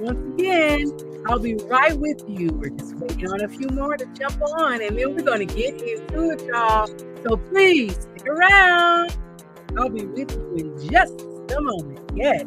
once again, I'll be right with you. We're just waiting on a few more to jump on, and then we're going to get into it, y'all. So please stick around. I'll be with you in just a moment. Yes.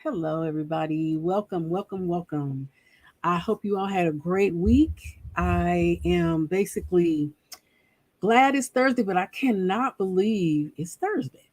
Hello, everybody. Welcome, welcome, welcome. I hope you all had a great week. I am basically glad it's Thursday, but I cannot believe it's Thursday.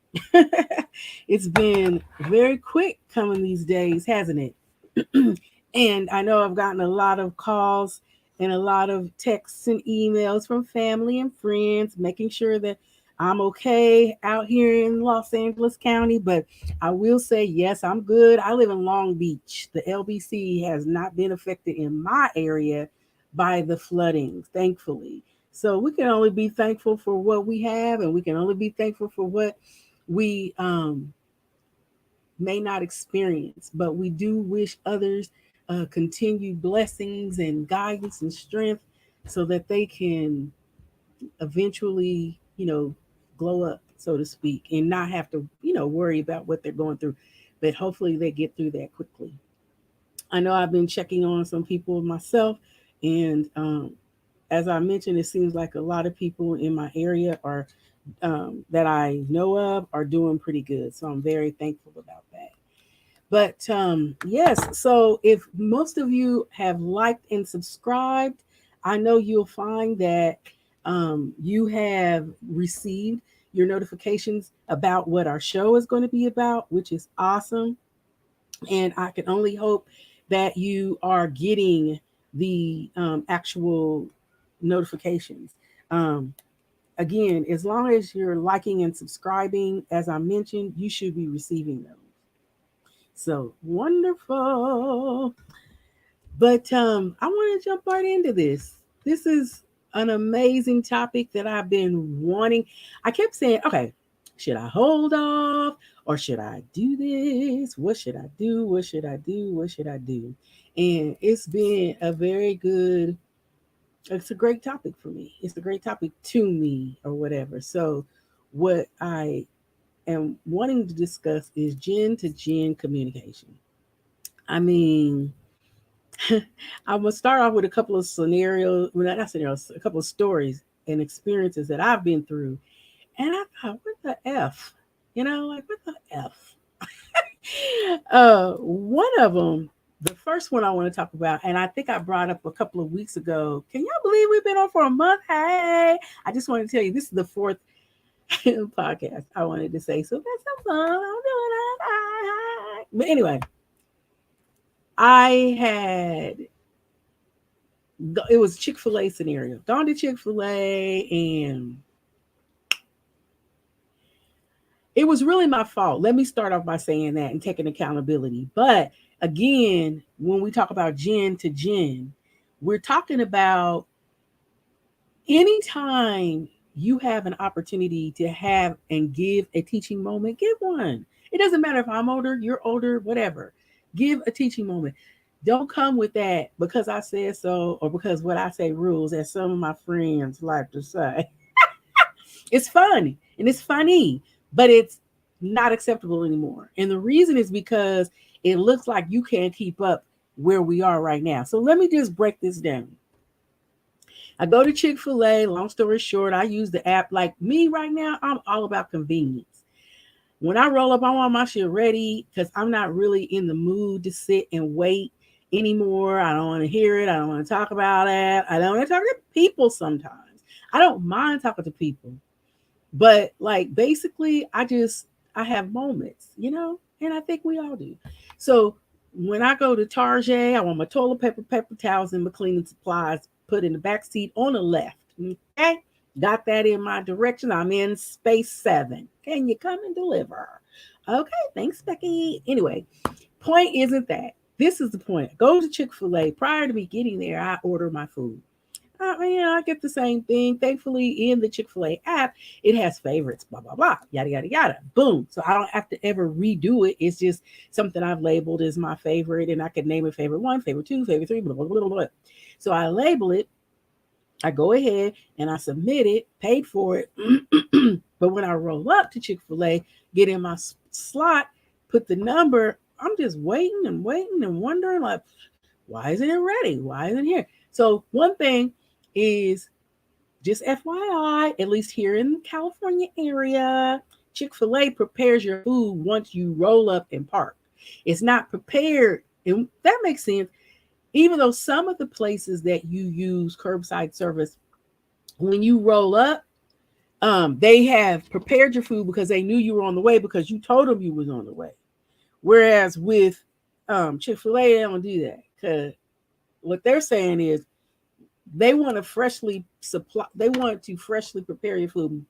It's been very quick coming these days, hasn't it? And I know I've gotten a lot of calls and a lot of texts and emails from family and friends, making sure that I'm okay out here in Los Angeles County. But I will say, yes, I'm good. I live in Long Beach. The LBC has not been affected in my area by the flooding, thankfully. So we can only be thankful for what we have, and we can only be thankful for what we may not experience. But we do wish others continued blessings and guidance and strength so that they can eventually, glow up, so to speak, and not have to, worry about what they're going through. But hopefully they get through that quickly. I know I've been checking on some people myself, and as I mentioned, it seems like a lot of people in my area are that I know of are doing pretty good. So I'm very thankful about that. But yes, so if most of you have liked and subscribed, I know you'll find that you have received your notifications about what our show is going to be about, which is awesome. And I can only hope that you are getting the actual notifications. Um, Again, as long as you're liking and subscribing, as I mentioned, you should be receiving those. So wonderful. But I want to jump right into this. This is an amazing topic that I've been wanting. I kept saying, okay, should I hold off or should I do this? What should I do? What should I do? What should I do? And it's been a very good, it's a great topic for me. It's a great topic to me or whatever. So, what I am wanting to discuss is gen to gen communication. I mean, I'm gonna start off with a couple of scenarios, well, not scenarios, a couple of stories and experiences that I've been through. And I thought, what the F? Like what the F? One of them, the first one I want to talk about, and I think I brought up a couple of weeks ago. Can y'all believe we've been on for a month? Hey, I just want to tell you, this is the fourth podcast I wanted to say. So that's some fun. I'm doing it. But anyway, I had it was Chick-fil-A scenario. Gone to Chick-fil-A and it was really my fault. Let me start off by saying that and taking accountability. But again, when we talk about gen to gen, we're talking about anytime you have an opportunity to have and give a teaching moment, give one. It doesn't matter if I'm older, you're older, whatever. Give a teaching moment. Don't come with that because I said so or because what I say rules, as some of my friends like to say. It's fun and it's funny, but it's not acceptable anymore. And the reason is because it looks like you can't keep up where we are right now. So let me just break this down. I go to Chick-fil-A, long story short, I use the app. Like me right now, I'm all about convenience. When I roll up, I want my shit ready because I'm not really in the mood to sit and wait anymore. I don't want to hear it. I don't want to talk about it. I don't want to talk to people sometimes. I don't mind talking to people. But like basically, I have moments, and I think we all do. So when I go to Target, I want my toilet paper, paper towels, and my cleaning supplies put in the back seat on the left. Okay, got that in my direction. I'm in space 7. Can you come and deliver? Okay, thanks, Becky. Anyway, point isn't that. This is the point. Go to Chick-fil-A. Prior to me getting there, I order my food. I get the same thing. Thankfully, in the Chick-fil-A app, it has favorites, blah, blah, blah, yada, yada, yada. Boom. So I don't have to ever redo it. It's just something I've labeled as my favorite, and I could name it favorite 1, favorite 2, favorite 3, blah, blah, blah, blah, blah. So I label it. I go ahead and I submit it, paid for it. But when I roll up to Chick-fil-A, get in my slot, put the number, I'm just waiting and wondering, like, why isn't it ready? Why isn't it here? So one thing is just FYI, at least here in the California area, Chick-fil-A prepares your food once you roll up and park. It's not prepared, and that makes sense. Even though some of the places that you use curbside service, when you roll up, they have prepared your food because they knew you were on the way because you told them you was on the way. Whereas with Chick-fil-A, they don't do that because what they're saying is they want to freshly prepare your food.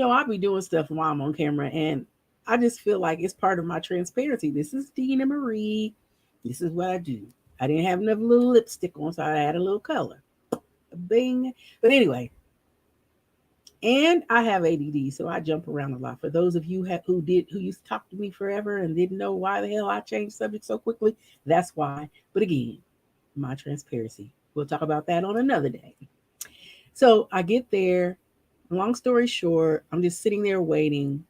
I'll be doing stuff while I'm on camera, and I just feel like it's part of my transparency. This is DeanaMarie. This is what I do. I didn't have enough little lipstick on, so I had a little color. Bing. But anyway, and I have ADD, so I jump around a lot. For those of you who used to talk to me forever and didn't know why the hell I changed subjects so quickly, that's why. But again, my transparency. We'll talk about that on another day. So I get there. Long story short, I'm just sitting there waiting.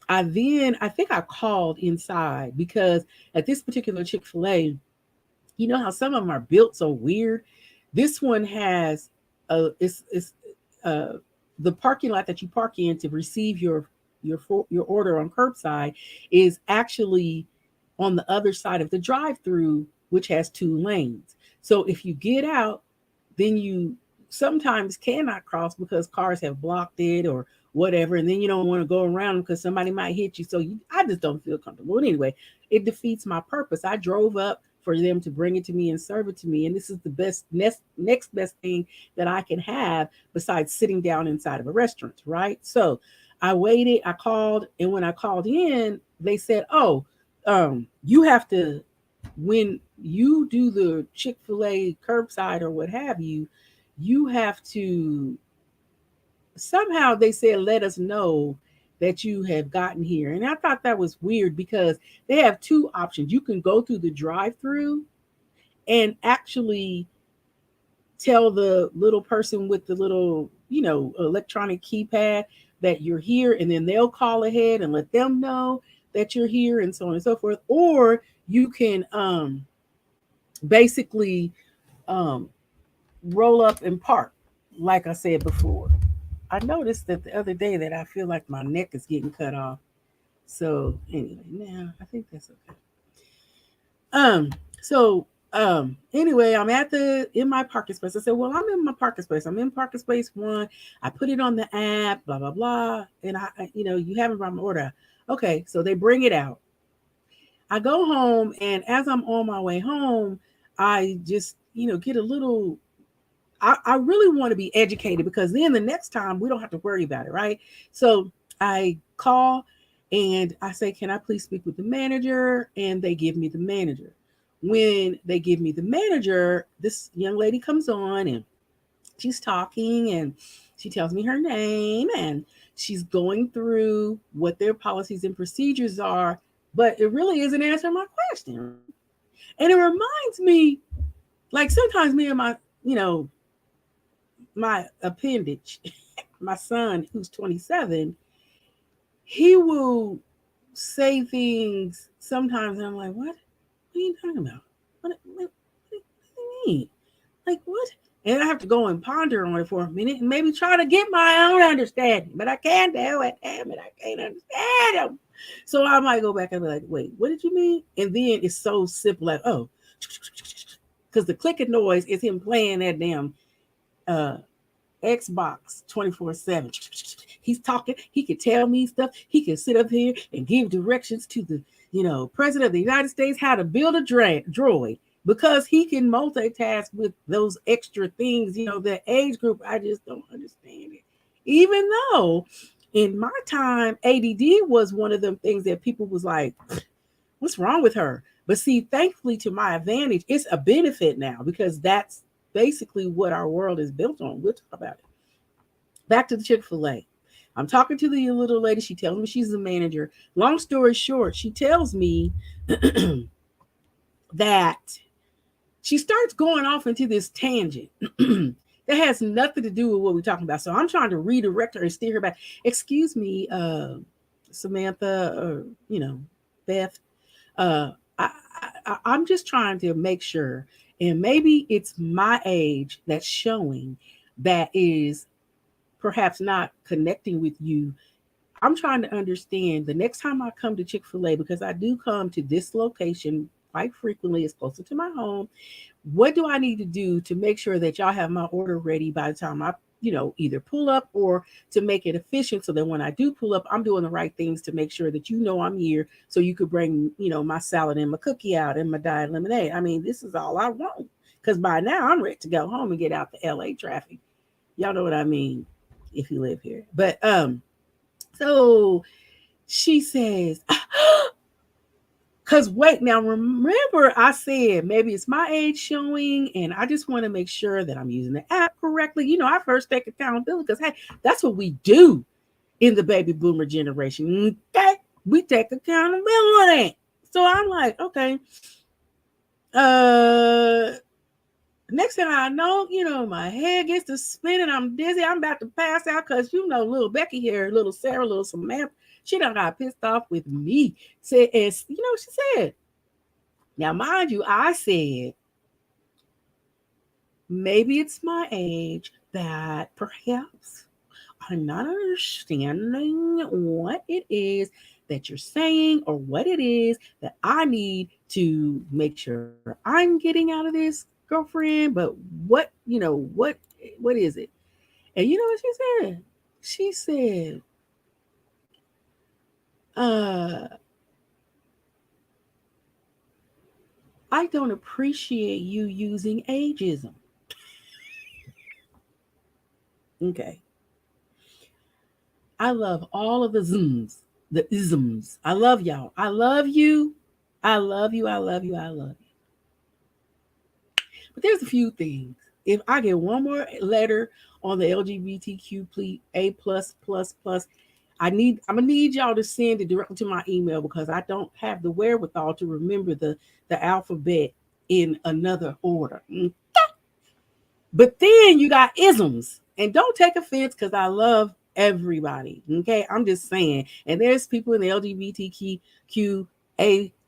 I think I called inside because at this particular Chick-fil-A, you know how some of them are built so weird. This one has it's the parking lot that you park in to receive your order on curbside is actually on the other side of the drive-through, which has 2 lanes. So if you get out, then you sometimes cannot cross because cars have blocked it or whatever, and then you don't want to go around because somebody might hit you. So I just don't feel comfortable. Anyway, it defeats my purpose. I drove up, for them to bring it to me and serve it to me. And this is the best next best thing that I can have besides sitting down inside of a restaurant, right? So I waited, I called, and when I called in, they said, "Oh, you have to when you do the Chick-fil-A curbside or what have you, you have to somehow," they said, "let us know that you have gotten here." And I thought that was weird because they have two options. You can go through the drive-through and actually tell the little person with the little, electronic keypad that you're here, and then they'll call ahead and let them know that you're here, and so on and so forth. Or you can basically um, roll up and park, like I said before. I noticed that the other day that I feel like my neck is getting cut off. So anyway, now I think that's okay. Um, so anyway, I'm at the in my parking space. I said, "Well, I'm in my parking space. I'm in parking space one. I put it on the app, blah blah blah, and you haven't brought my order." Okay, so they bring it out. I go home, and as I'm on my way home, I just get a little. I really want to be educated because then the next time we don't have to worry about it, right? So I call and I say, "Can I please speak with the manager?" And they give me the manager. When they give me the manager, this young lady comes on and she's talking and she tells me her name and she's going through what their policies and procedures are, but it really isn't answering my question, right? And it reminds me, like sometimes me and you know, my appendage, my son who's 27, he will say things sometimes, and I'm like, what? What are you talking about? What do you mean? Like, what? And I have to go and ponder on it for a minute and maybe try to get my own understanding, but I can't do it. Damn it, I can't understand them. So I might go back and be like, wait, what did you mean? And then it's so simple, like, oh, because the clicking noise is him playing that damn uh, Xbox 24/7. He's talking. He could tell me stuff. He could sit up here and give directions to the, president of the United States how to build a droid because he can multitask with those extra things. That age group, I just don't understand it. Even though in my time, ADD was one of them things that people was like, what's wrong with her? But see, thankfully to my advantage, it's a benefit now because that's basically what our world is built on. We'll talk about it. Back to the Chick-fil-A. I'm talking to the little lady. She tells me she's the manager. Long story short, she tells me that she starts going off into this tangent that has nothing to do with what we're talking about. So I'm trying to redirect her and steer her back. Excuse me, Samantha, or Beth. Uh, I'm just trying to make sure, and maybe it's my age that's showing that is perhaps not connecting with you. I'm trying to understand the next time I come to Chick-fil-A, because I do come to this location quite frequently, it's closer to my home. What do I need to do to make sure that y'all have my order ready by the time I, either pull up or to make it efficient so that when I do pull up, I'm doing the right things to make sure that I'm here so you could bring, my salad and my cookie out and my diet lemonade. I mean, this is all I want because by now I'm ready to go home and get out the LA traffic. Y'all know what I mean if you live here. But so she says, because wait, now remember I said maybe it's my age showing, and I just want to make sure that I'm using the app correctly. I first take accountability because, hey, that's what we do in the baby boomer generation. Okay? We take accountability. So I'm like, okay. Next thing I know, my head gets to spinning. I'm dizzy. I'm about to pass out because, little Becky here, little Sarah, little Samantha, she done got pissed off with me. Said, she said, now, mind you, I said, maybe it's my age that perhaps I'm not understanding what it is that you're saying or what it is that I need to make sure I'm getting out of this, girlfriend. But what is it? And you know what she said? She said, uh, I don't appreciate you using ageism. Okay. I love all of the zms, the isms. I love y'all. I love you. I love you. I love you. I love you. But there's a few things. If I get one more letter on the LGBTQ A plus, I'm gonna need y'all to send it directly to my email because I don't have the wherewithal to remember the alphabet in another order. But then you got isms, and don't take offense because I love everybody. Okay, I'm just saying. And there's people in the LGBTQ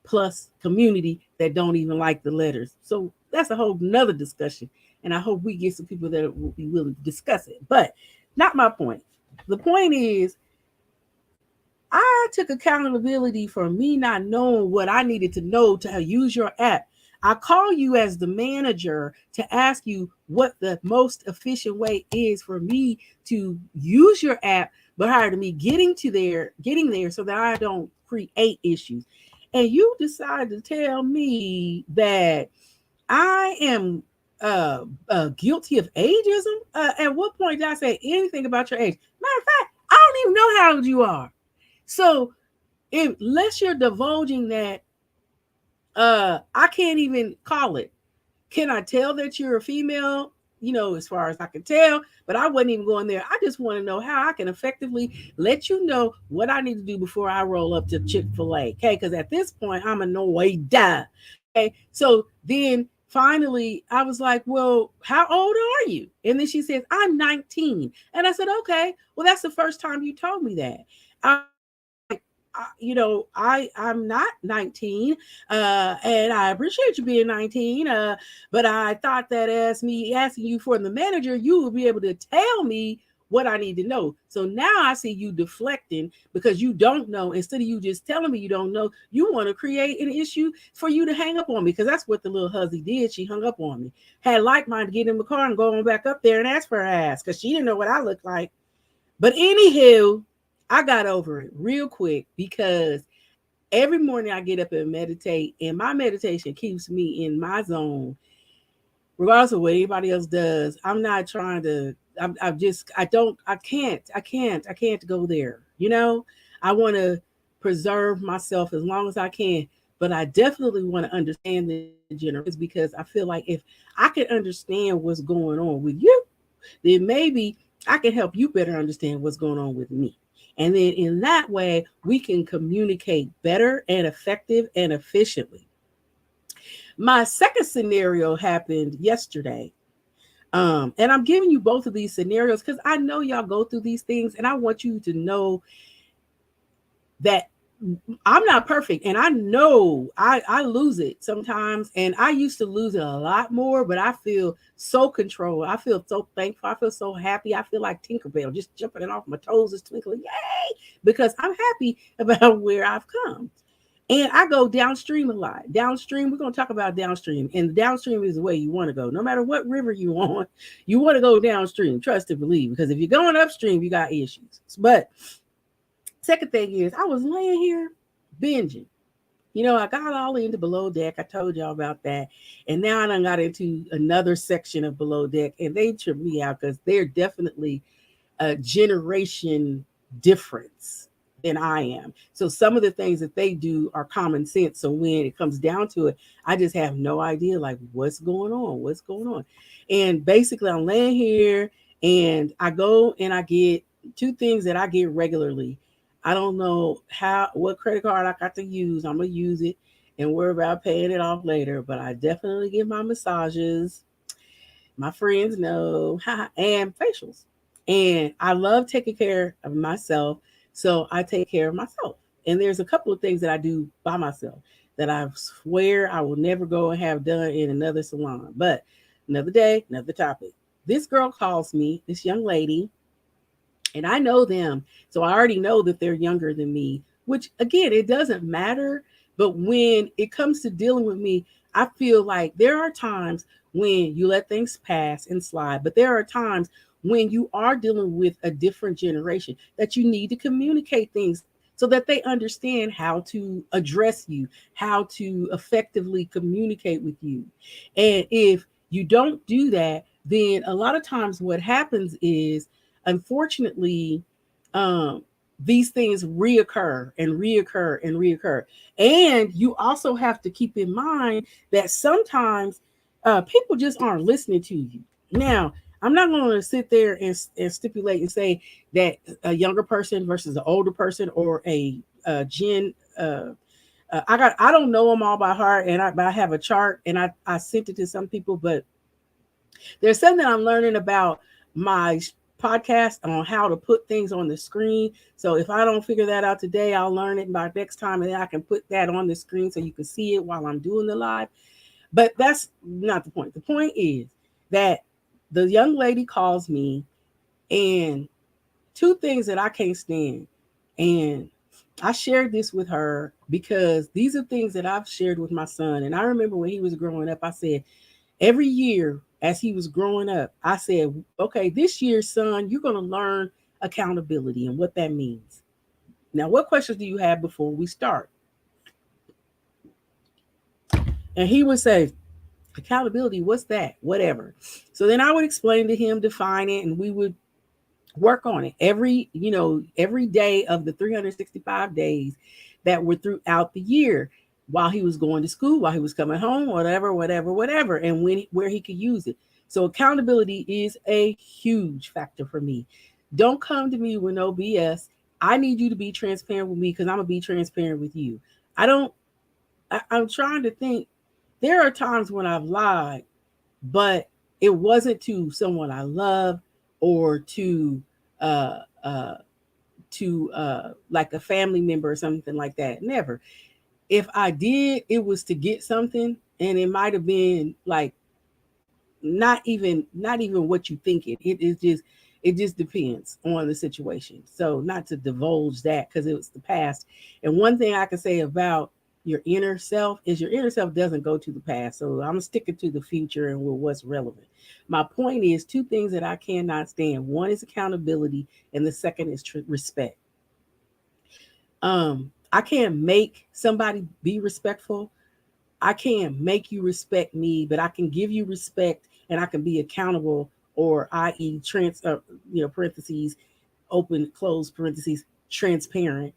plus community that don't even like the letters. So that's a whole nother discussion. And I hope we get some people that will be willing to discuss it. But not my point. The point is, I took accountability for me not knowing what I needed to know to use your app. I call you as the manager to ask you what the most efficient way is for me to use your app, but prior to me getting there so that I don't create issues. And you decide to tell me that I am guilty of ageism. At what point did I say anything about your age? Matter of fact, I don't even know how old you are. So unless you're divulging that, I can't even call it. Can I tell that you're a female? As far as I can tell, but I wasn't even going there. I just want to know how I can effectively let you know what I need to do before I roll up to Chick-fil-A. Okay, because at this point I'm annoyed. Okay, so then finally I was like, well, how old are you? And then she says, I'm 19. And I said, okay, well, that's the first time you told me that. I'm not 19, and I appreciate you being 19. But I thought that as me asking you for the manager, you would be able to tell me what I need to know. So now I see you deflecting because you don't know. Instead of you just telling me you don't know, you want to create an issue for you to hang up on me because that's what the little hussy did. She hung up on me. Had like mine to get in the car and go on back up there and ask for her ass because she didn't know what I looked like. But anywho, I got over it real quick because every morning I get up and meditate, and my meditation keeps me in my zone, regardless of what anybody else does. I'm not trying to. I'm just. I don't. I can't go there. I want to preserve myself as long as I can, but I definitely want to understand the generations because I feel like if I can understand what's going on with you, then maybe I can help you better understand what's going on with me. And then in that way, we can communicate better and effective and efficiently. My second scenario happened yesterday. And I'm giving you both of these scenarios because I know y'all go through these things, and I want you to know that I'm not perfect, and I know I lose it sometimes, and I used to lose it a lot more, but I feel so controlled. I feel so thankful. I feel so happy. I feel like Tinkerbell, just jumping off my toes, is twinkling, yay! Because I'm happy about where I've come. And I go downstream a lot. Downstream, we're going to talk about downstream. And downstream is the way you want to go. No matter what river you on, you want to go downstream. Trust and believe. Because if you're going upstream, you got issues. But second thing is, I was laying here binging. I got all into Below Deck. I told y'all about that. And now I done got into another section of Below Deck. And they trip me out because they're definitely a generation difference than I am. So some of the things that they do are common sense. So when it comes down to it, I just have no idea like what's going on, what's going on. And basically I'm laying here and I go and I get two things that I get regularly. I don't know what credit card I got to use. I'm gonna use it and worry about paying it off later. But I definitely get my massages. My friends know, and facials. And I love taking care of myself. So I take care of myself. And there's a couple of things that I do by myself that I swear I will never go and have done in another salon. But another day, another topic. This girl calls me, this young lady, and I know them. So I already know that they're younger than me, which again, it doesn't matter. But when it comes to dealing with me, I feel like there are times when you let things pass and slide, but there are times when you are dealing with a different generation that you need to communicate things so that they understand how to address you, how to effectively communicate with you. And if you don't do that, then a lot of times what happens is, unfortunately, um, these things reoccur and reoccur and reoccur. And you also have to keep in mind that sometimes people just aren't listening to you. Now, I'm not going to sit there and stipulate and say that a younger person versus an older person or a gen. I don't know them all by heart, but I have a chart and I sent it to some people. But there's something I'm learning about my podcast on how to put things on the screen. So if I don't figure that out today, I'll learn it by next time, and then I can put that on the screen so you can see it while I'm doing the live. But that's not the point. The point is that the young lady calls me, and two things that I can't stand. And I shared this with her because these are things that I've shared with my son. And I remember when he was growing up, I said, every year as he was growing up, I said, okay, this year, son, you're going to learn accountability and what that means. Now, what questions do you have before we start? And he would say, accountability, what's that? Whatever. So then I would explain to him, define it, and we would work on it every day of the 365 days that were throughout the year, while he was going to school, while he was coming home, whatever, and where he could use it. So accountability is a huge factor for me. Don't come to me with no BS. I need you to be transparent with me because I'm gonna be transparent with you. I don't. I'm trying to think. There are times when I've lied, but it wasn't to someone I love or uh uh like a family member or something like that. Never. If I did, it was to get something, and it might have been like not even what you think it just depends on the situation. So not to divulge that because it was the past. And one thing I can say about your inner self is your inner self doesn't go to the past. So I'm sticking to the future and with what's relevant. My point is two things that I cannot stand. One is accountability, and the second is respect. I can't make somebody be respectful. I can't make you respect me, but I can give you respect and I can be accountable, or i.e. parentheses, open, close parentheses, transparent.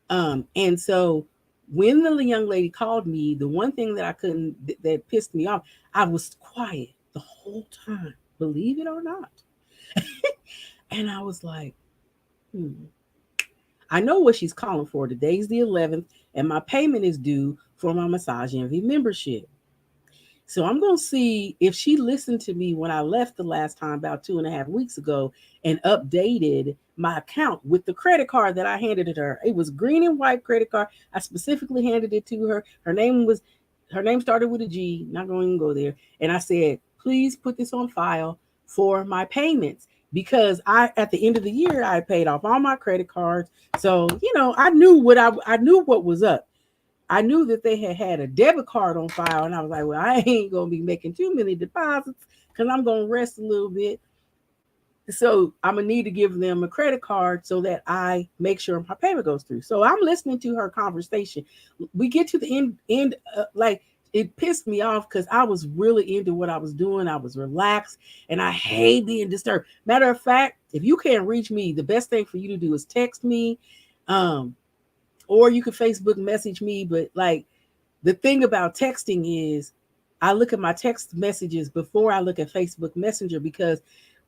And so when the young lady called me, the one thing that I couldn't, that pissed me off, I was quiet the whole time, believe it or not. And I was like, hmm, I know what she's calling for. Today's the 11th, and my payment is due for my Massage Envy membership. So I'm going to see if she listened to me when I left the last time about 2.5 weeks ago and updated my account with the credit card that I handed it to her. It was green and white credit card. I specifically handed it to her. Her name started with a G. Not going to go there. And I said, please put this on file for my payments, because at the end of the year I paid off all my credit cards. So I knew what was up. I knew that they had a debit card on file, and I was like, well, I ain't gonna be making too many deposits because I'm gonna rest a little bit. So I'm gonna need to give them a credit card so that I make sure my payment goes through. So I'm listening to her conversation. We get to the end, like it pissed me off because I was really into what I was doing. I was relaxed, and I hate being disturbed. Matter of fact, if you can't reach me, the best thing for you to do is text me. Or you could Facebook message me. But like, the thing about texting is I look at my text messages before I look at Facebook Messenger, because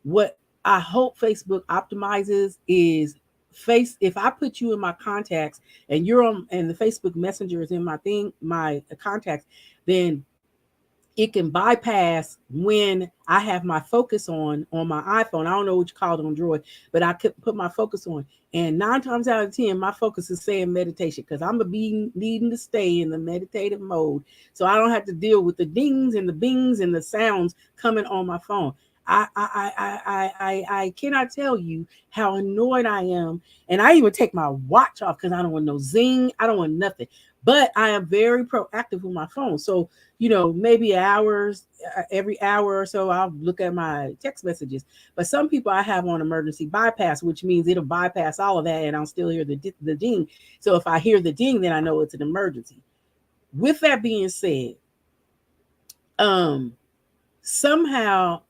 what I hope Facebook optimizes is if I put you in my contacts and you're on, and the Facebook Messenger is in my contacts, then it can bypass when I have my focus on my iPhone. I don't know what you call it on Droid, but I could put my focus on. And 9 times out of 10, my focus is saying meditation, because I'm gonna be needing to stay in the meditative mode, so I don't have to deal with the dings and the bings and the sounds coming on my phone. I cannot tell you how annoyed I am, and I even take my watch off because I don't want no zing. I don't want nothing. But I am very proactive with my phone. So, maybe every hour or so, I'll look at my text messages. But some people I have on emergency bypass, which means it'll bypass all of that and I'll still hear the ding. So if I hear the ding, then I know it's an emergency. With that being said, um, somehow,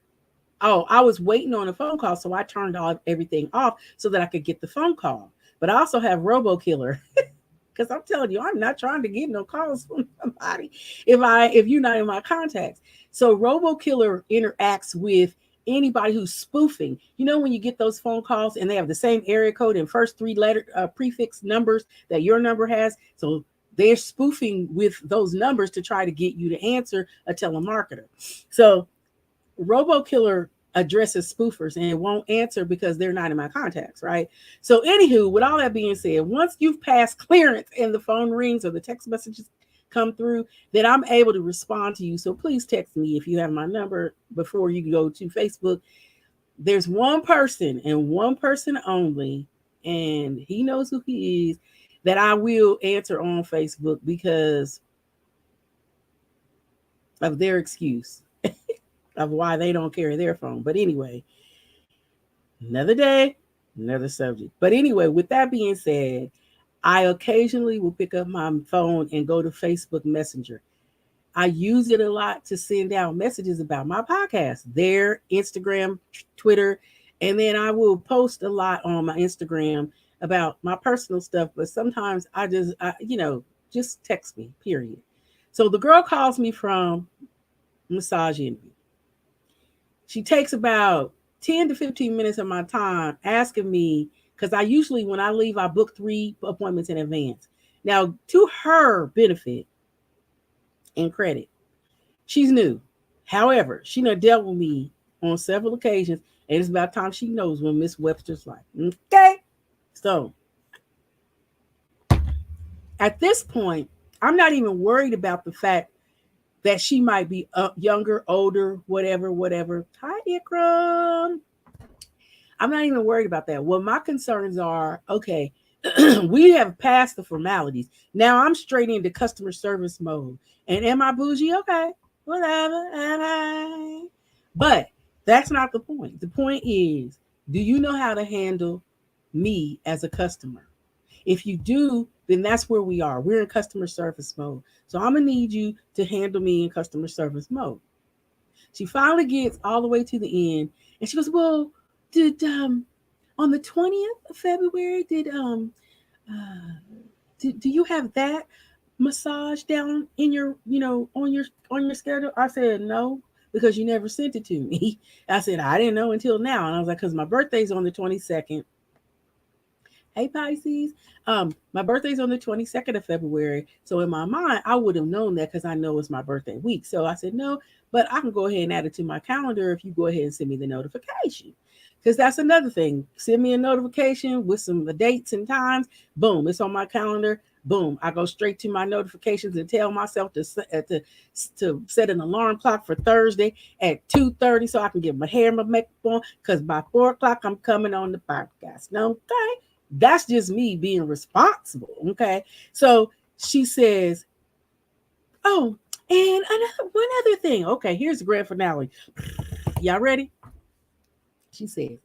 oh, I was waiting on a phone call, so I turned everything off so that I could get the phone call. But I also have Robo Killer because I'm telling you, I'm not trying to get no calls from somebody if you're not in my contacts. So Robo Killer interacts with anybody who's spoofing. When you get those phone calls and they have the same area code and first three letter prefix numbers that your number has, so they're spoofing with those numbers to try to get you to answer a telemarketer. So Robo Killer addresses spoofers and it won't answer because they're not in my contacts, right? So, anywho, with all that being said, once you've passed clearance and the phone rings or the text messages come through, then I'm able to respond to you. So, please text me if you have my number before you go to Facebook. There's one person and one person only, and he knows who he is, that I will answer on Facebook because of their excuse of why they don't carry their phone. But anyway, another day, another subject. But anyway, with that being said, I occasionally will pick up my phone and go to Facebook Messenger. I use it a lot to send out messages about my podcast, there, Instagram, Twitter, and then I will post a lot on my Instagram about my personal stuff. But sometimes just text me, period. So the girl calls me from Massage Envy. She takes about 10 to 15 minutes of my time asking me, because I usually, when I leave, I book 3 appointments in advance. Now, to her benefit and credit, she's new. However, she done dealt with me on several occasions, and it's about time she knows when Miss Webster's like. Okay? So, at this point, I'm not even worried about the fact that she might be younger, older, whatever, whatever. Hi, Ikram. I'm not even worried about that. What my concerns are, okay, we have passed the formalities. Now I'm straight into customer service mode. And am I bougie? Okay, whatever. But that's not the point. The point is, do you know how to handle me as a customer? If you do, then that's where we are. We're in customer service mode. So I'm going to need you to handle me in customer service mode. She finally gets all the way to the end and she goes, well, did on the 20th of February, do you have that massage down in your, on your schedule? I said, no, because you never sent it to me. I said, I didn't know until now. And I was like, because my birthday's on the 22nd. Hey Pisces. My birthday's on the 22nd of February. So in my mind, I would have known that because I know it's my birthday week. So I said, no, but I can go ahead and add it to my calendar if you go ahead and send me the notification. Because that's another thing. Send me a notification with some the dates and times. Boom, it's on my calendar. Boom, I go straight to my notifications and tell myself to set an alarm clock for Thursday at 2:30 so I can get my hair and my makeup on. Because by 4 o'clock, I'm coming on the podcast. Okay, that's just me being responsible. Okay, so she says, "Oh, and one other thing. Okay, here's the grand finale. Y'all ready?" She says,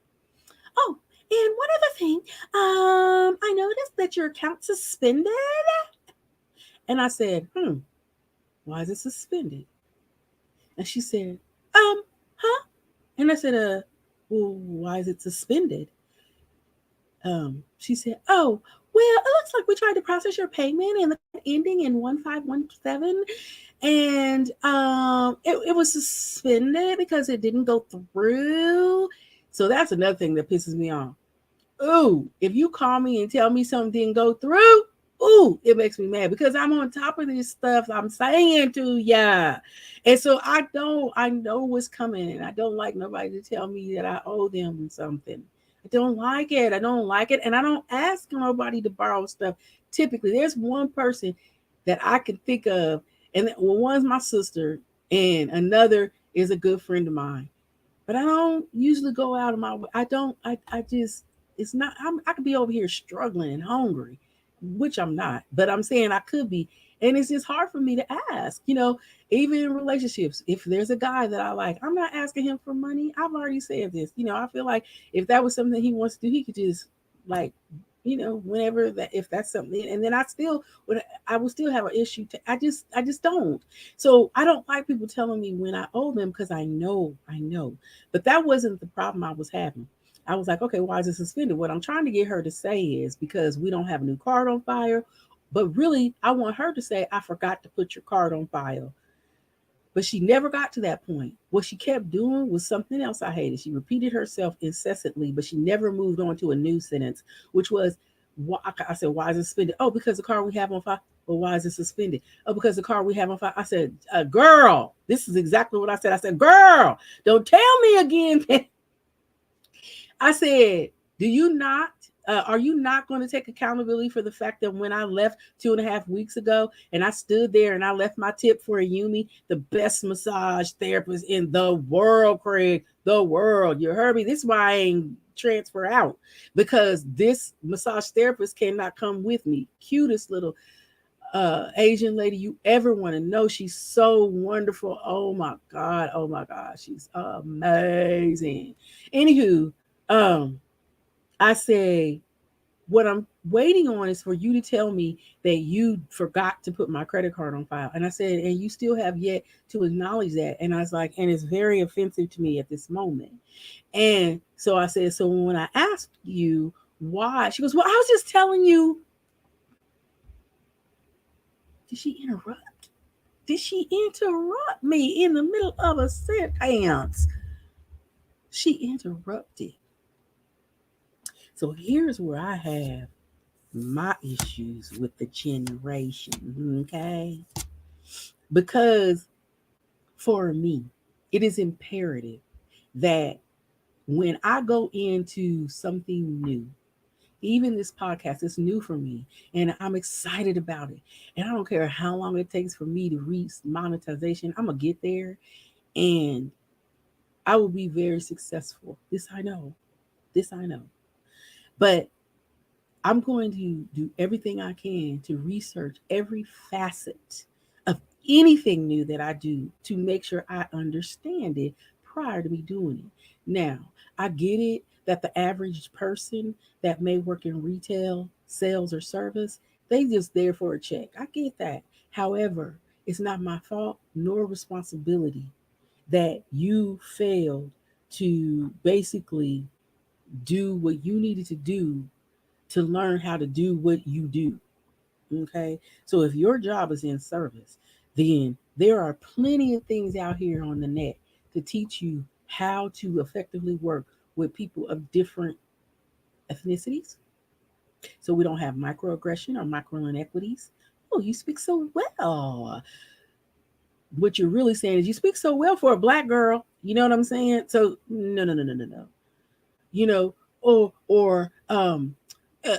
"Oh, and one other thing. I noticed that your account suspended." And I said, why is it suspended? And she said, huh? And I said, well, why is it suspended? She said, oh, well, it looks like we tried to process your payment and the ending in 1517. And it was suspended because it didn't go through. So that's another thing that pisses me off. Ooh, if you call me and tell me something didn't go through, ooh, it makes me mad because I'm on top of this stuff I'm saying to ya. And so I know what's coming, and I don't like nobody to tell me that I owe them something. I don't like it. I don't like it. And I don't ask nobody to borrow stuff. Typically, there's one person that I can think of, and one's my sister, and another is a good friend of mine. But I don't usually go out of my way. I just, it's not, I could be over here struggling and hungry. which I'm not, but I'm saying I could be. And it's just hard for me to ask, even in relationships. If there's a guy that I like, I'm not asking him for money. I've already said this. I feel like if that was something that he wants to do, he could just like, whenever that, if that's something, and then I would still have an issue. I just don't. So I don't like people telling me when I owe them because I know. But that wasn't the problem I was having. I was like, okay, why is it suspended? What I'm trying to get her to say is because we don't have a new card on file. But really, I want her to say, I forgot to put your card on file. But she never got to that point. What she kept doing was something else I hated. She repeated herself incessantly, but she never moved on to a new sentence, which was, I said, why is it suspended? Oh, because the card we have on file. Well, why is it suspended? Oh, because the card we have on file. I said, girl, this is exactly what I said. I said, girl, don't tell me again. I said, do you not, are you not going to take accountability for the fact that when I left 2.5 weeks ago and I stood there and I left my tip for a Yumi, the best massage therapist in the world, Craig, the world. You heard me? This is why I ain't transfer out, because this massage therapist cannot come with me. Cutest little Asian lady you ever want to know. She's so wonderful. Oh my God. Oh my God. She's amazing. Anywho, um, I say, what I'm waiting on is for you to tell me that you forgot to put my credit card on file. And I said, and you still have yet to acknowledge that. And I was like, and it's very offensive to me at this moment. And so I said, so when I asked you why, she goes, well, I was just telling you. Did she interrupt? Did she interrupt me in the middle of a sentence? She interrupted. So here's where I have my issues with the generation, okay? Because for me, it is imperative that when I go into something new, even this podcast is new for me and I'm excited about it. And I don't care how long it takes for me to reach monetization, I'm going to get there and I will be very successful. This I know. This I know. But I'm going to do everything I can to research every facet of anything new that I do to make sure I understand it prior to me doing it. Now, I get it that the average person that may work in retail, sales, or service, they just there for a check. I get that. However, it's not my fault nor responsibility that you failed to basically do what you needed to do to learn how to do what you do. Okay. So if your job is in service, then there are plenty of things out here on the net to teach you how to effectively work with people of different ethnicities. So we don't have microaggression or micro inequities. Oh, you speak so well. What you're really saying is you speak so well for a black girl. You know what I'm saying? So no, no, no, no, no, no. You know, or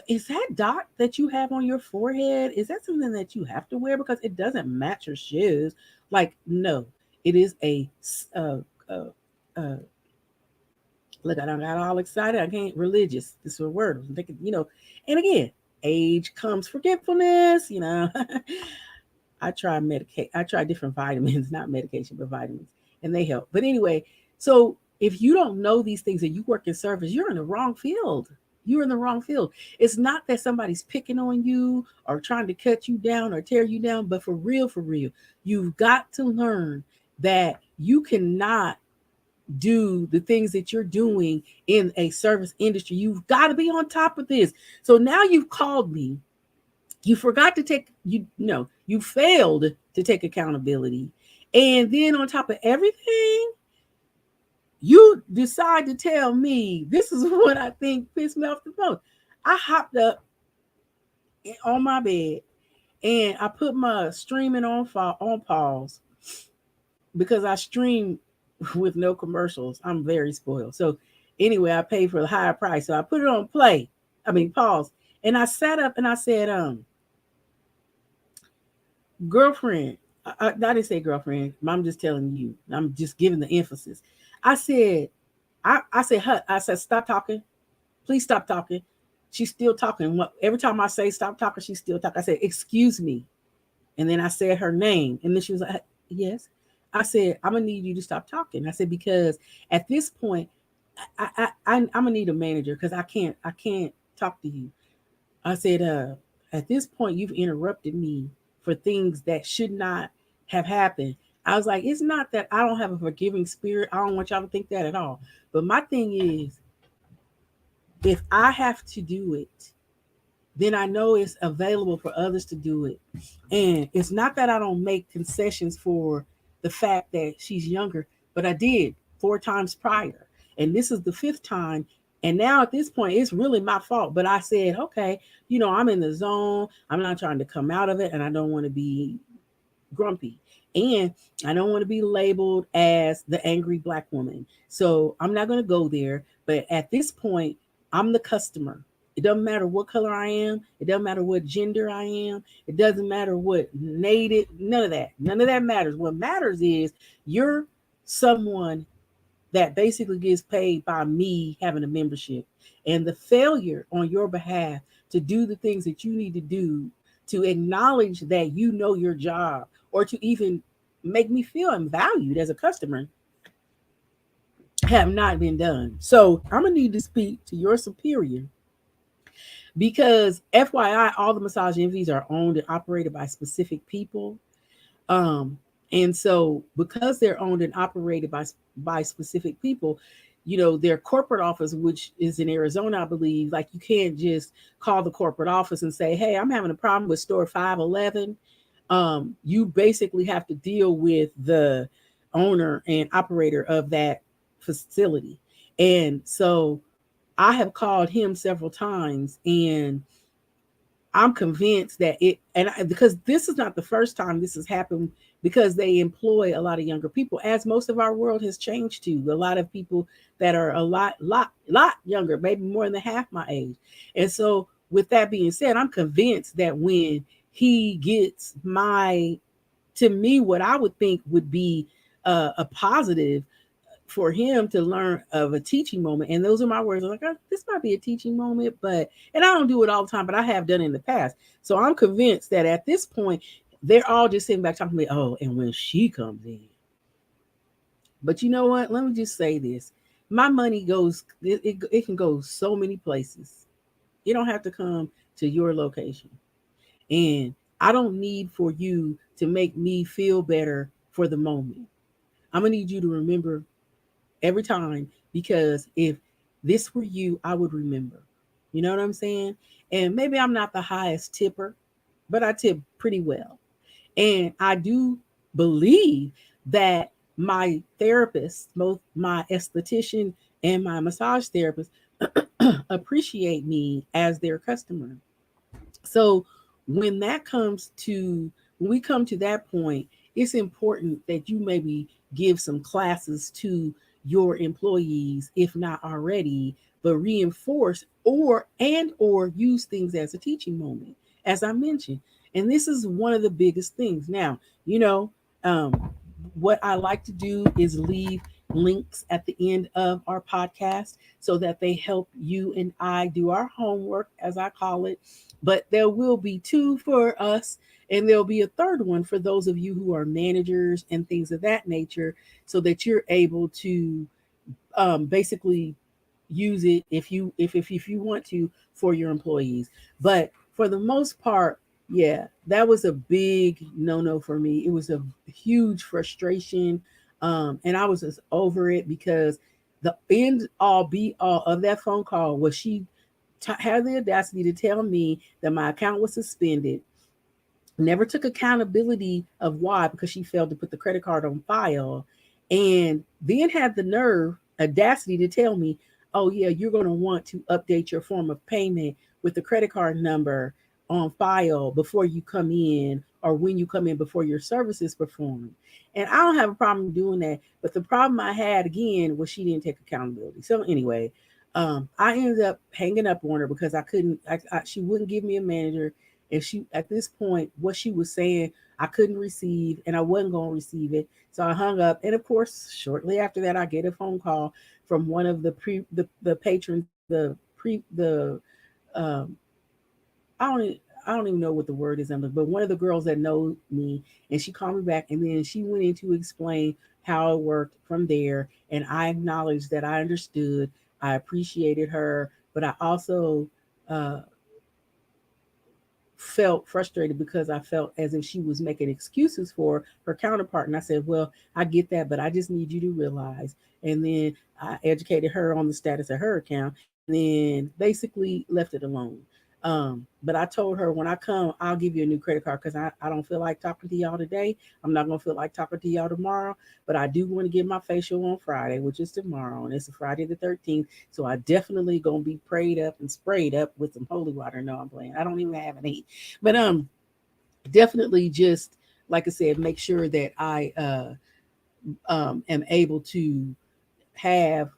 is that dot that you have on your forehead, is that something that you have to wear because it doesn't match your shoes? Like, no, it is a uh, uh, uh, look, I don't got all excited. I can't religious. This is a word. I'm thinking, and again, age comes forgetfulness. I try medicate. I try different vitamins, not medication, but vitamins, and they help. But anyway, so if you don't know these things and you work in service, you're in the wrong field. You're in the wrong field. It's not that somebody's picking on you or trying to cut you down or tear you down, but for real, you've got to learn that you cannot do the things that you're doing in a service industry. You've got to be on top of this. So now you've called me. You forgot to take, you failed to take accountability. And then on top of everything, you decide to tell me, this is what I think pissed me off the most. I hopped up on my bed and I put my streaming on pause because I stream with no commercials. I'm very spoiled. So anyway, I paid for the higher price. So I put it on pause. And I sat up and I said, girlfriend, I didn't say girlfriend. I'm just telling you. I'm just giving the emphasis. I said, I said, stop talking. Please stop talking. She's still talking. Every time I say stop talking, she's still talking. I said, excuse me. And then I said her name. And then she was like, yes. I said, I'm gonna need you to stop talking. I said, because at this point, I'm gonna need a manager because I can't talk to you. I said, at this point, you've interrupted me for things that should not have happened. I was like, it's not that I don't have a forgiving spirit. I don't want y'all to think that at all. But my thing is, if I have to do it, then I know it's available for others to do it. And it's not that I don't make concessions for the fact that she's younger, but I did 4 times prior. And this is the 5th time. And now at this point, it's really my fault. But I said, okay, I'm in the zone. I'm not trying to come out of it. And I don't want to be grumpy. And I don't want to be labeled as the angry black woman. So I'm not going to go there. But at this point, I'm the customer. It doesn't matter what color I am. It doesn't matter what gender I am. It doesn't matter what native, none of that. None of that matters. What matters is you're someone that basically gets paid by me having a membership. And the failure on your behalf to do the things that you need to do to acknowledge that you know your job or to even make me feel valued as a customer have not been done. So I'm going to need to speak to your superior because FYI, all the massage envies are owned and operated by specific people. Um, and so because they're owned and operated by specific people, their corporate office, which is in Arizona, I believe, like you can't just call the corporate office and say, hey, I'm having a problem with store 511. You basically have to deal with the owner and operator of that facility. And so I have called him several times and I'm convinced that because this is not the first time this has happened because they employ a lot of younger people, as most of our world has changed to a lot of people that are a lot younger, maybe more than half my age. And so, with that being said, I'm convinced that when he gets to me, what I would think would be a positive for him to learn of a teaching moment. And those are my words. I'm like, oh, this might be a teaching moment, and I don't do it all the time, but I have done it in the past. So I'm convinced that at this point, they're all just sitting back talking to me, oh, and when she comes in. But you know what? Let me just say this. My money it can go so many places. You don't have to come to your location. And I don't need for you to make me feel better for the moment. I'm going to need you to remember every time because if this were you, I would remember. You know what I'm saying? And maybe I'm not the highest tipper, but I tip pretty well. And I do believe that my therapist, both my esthetician and my massage therapist, appreciate me as their customer. So when that comes to when we come to that point, it's important that you maybe give some classes to your employees, if not already, but reinforce or use things as a teaching moment, as I mentioned. And this is one of the biggest things. Now, you know, um, what I like to do is leave links at the end of our podcast so that they help you and I do our homework, as I call it. But there will be 2 for us, and there'll be a third one for those of you who are managers and things of that nature, so that you're able to basically use it if you want to for your employees. But for the most part, yeah, that was a big no for me. It was a huge frustration, and I was just over it because the end all be all of that phone call was she had the audacity to tell me that my account was suspended, never took accountability of why because she failed to put the credit card on file, and then had the audacity to tell me, oh yeah, you're going to want to update your form of payment with the credit card number on file before you come in or when you come in before your service is performed. And I don't have a problem doing that, but the problem I had again was she didn't take accountability. So anyway, I ended up hanging up on her because I couldn't she wouldn't give me a manager, and she at this point what she was saying I couldn't receive and I wasn't going to receive it. So I hung up, and of course shortly after that I get a phone call from one of the patrons, um, I don't e- I don't even know what the word is, but one of the girls that know me, and she called me back, and then she went in to explain how it worked from there, and I acknowledged that I understood, I appreciated her, but I also uh, felt frustrated because I felt as if she was making excuses for her counterpart. And I said, well, I get that, but I just need you to realize. And then I educated her on the status of her account and then basically left it alone. But I told her when I come, I'll give you a new credit card because I don't feel like talking to y'all today. I'm not going to feel like talking to y'all tomorrow, but I do want to get my facial on Friday, which is tomorrow. And it's a Friday the 13th. So I definitely going to be prayed up and sprayed up with some holy water. No, I'm playing. I don't even have an eight. But definitely just like I said, make sure that I am able to have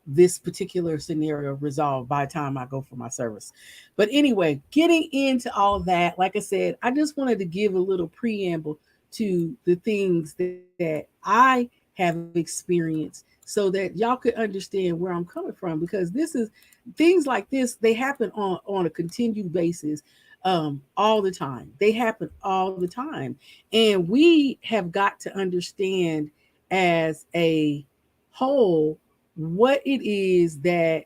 this particular scenario resolved by the time I go for my service. But anyway, getting into all that, like I said, I just wanted to give a little preamble to the things that I have experienced so that y'all could understand where I'm coming from, because this is things like this, they happen on a continued basis, all the time. They happen all the time. And we have got to understand as a whole what it is that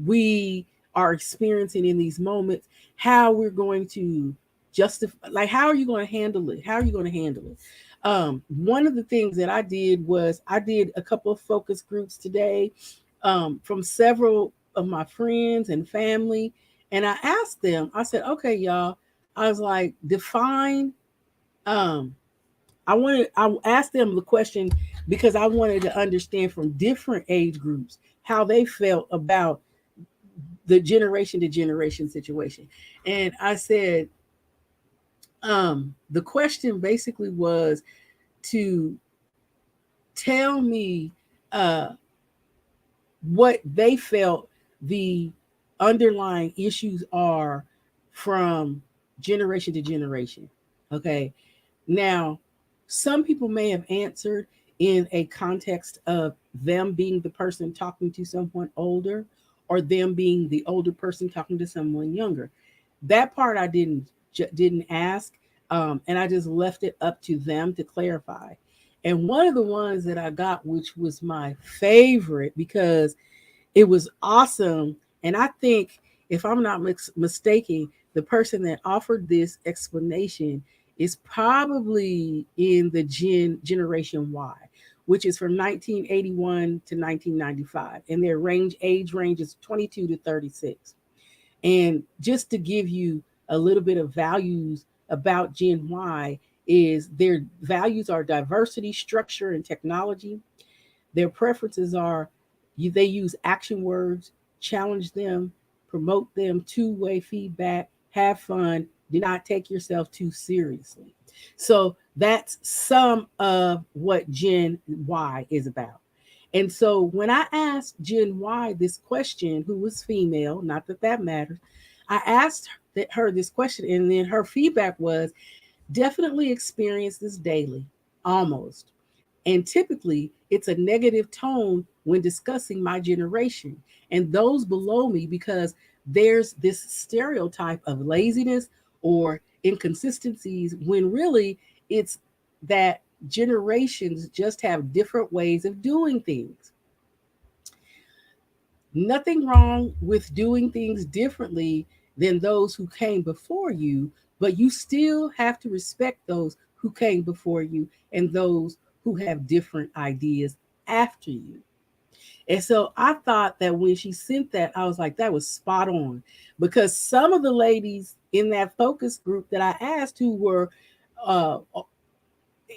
we are experiencing in these moments, how we're going to justify, like, how are you going to handle it? How are you going to handle it? One of the things that I did was I did a couple of focus groups today, from several of my friends and family. And I asked them, I said, okay, y'all, I was like, define, um, I asked them the question because I wanted to understand from different age groups how they felt about the generation to generation situation. And I said, the question basically was to tell me uh, what they felt the underlying issues are from generation to generation. Okay. Now, some people may have answered in a context of them being the person talking to someone older or them being the older person talking to someone younger. That part I didn't ask, and I just left it up to them to clarify. And one of the ones that I got, which was my favorite because it was awesome, and I think if I'm not mistaken, the person that offered this explanation is probably in the generation Y, which is from 1981 to 1995, and their age range is 22 to 36. And just to give you a little bit of values about Gen Y, is their values are diversity, structure, and technology. Their preferences are they use action words, challenge them, promote them, two-way feedback, have fun, do not take yourself too seriously. So that's some of what Gen Y is about. And so when I asked Gen Y this question, who was female, not that that matters, I asked her this question, and then her feedback was definitely experience this daily, almost. And typically, it's a negative tone when discussing my generation and those below me because there's this stereotype of laziness or inconsistencies when really it's that generations just have different ways of doing things. Nothing wrong with doing things differently than those who came before you, but you still have to respect those who came before you and those who have different ideas after you. And so I thought that when she sent that, I was like, that was spot on. Because some of the ladies in that focus group that I asked who were uh,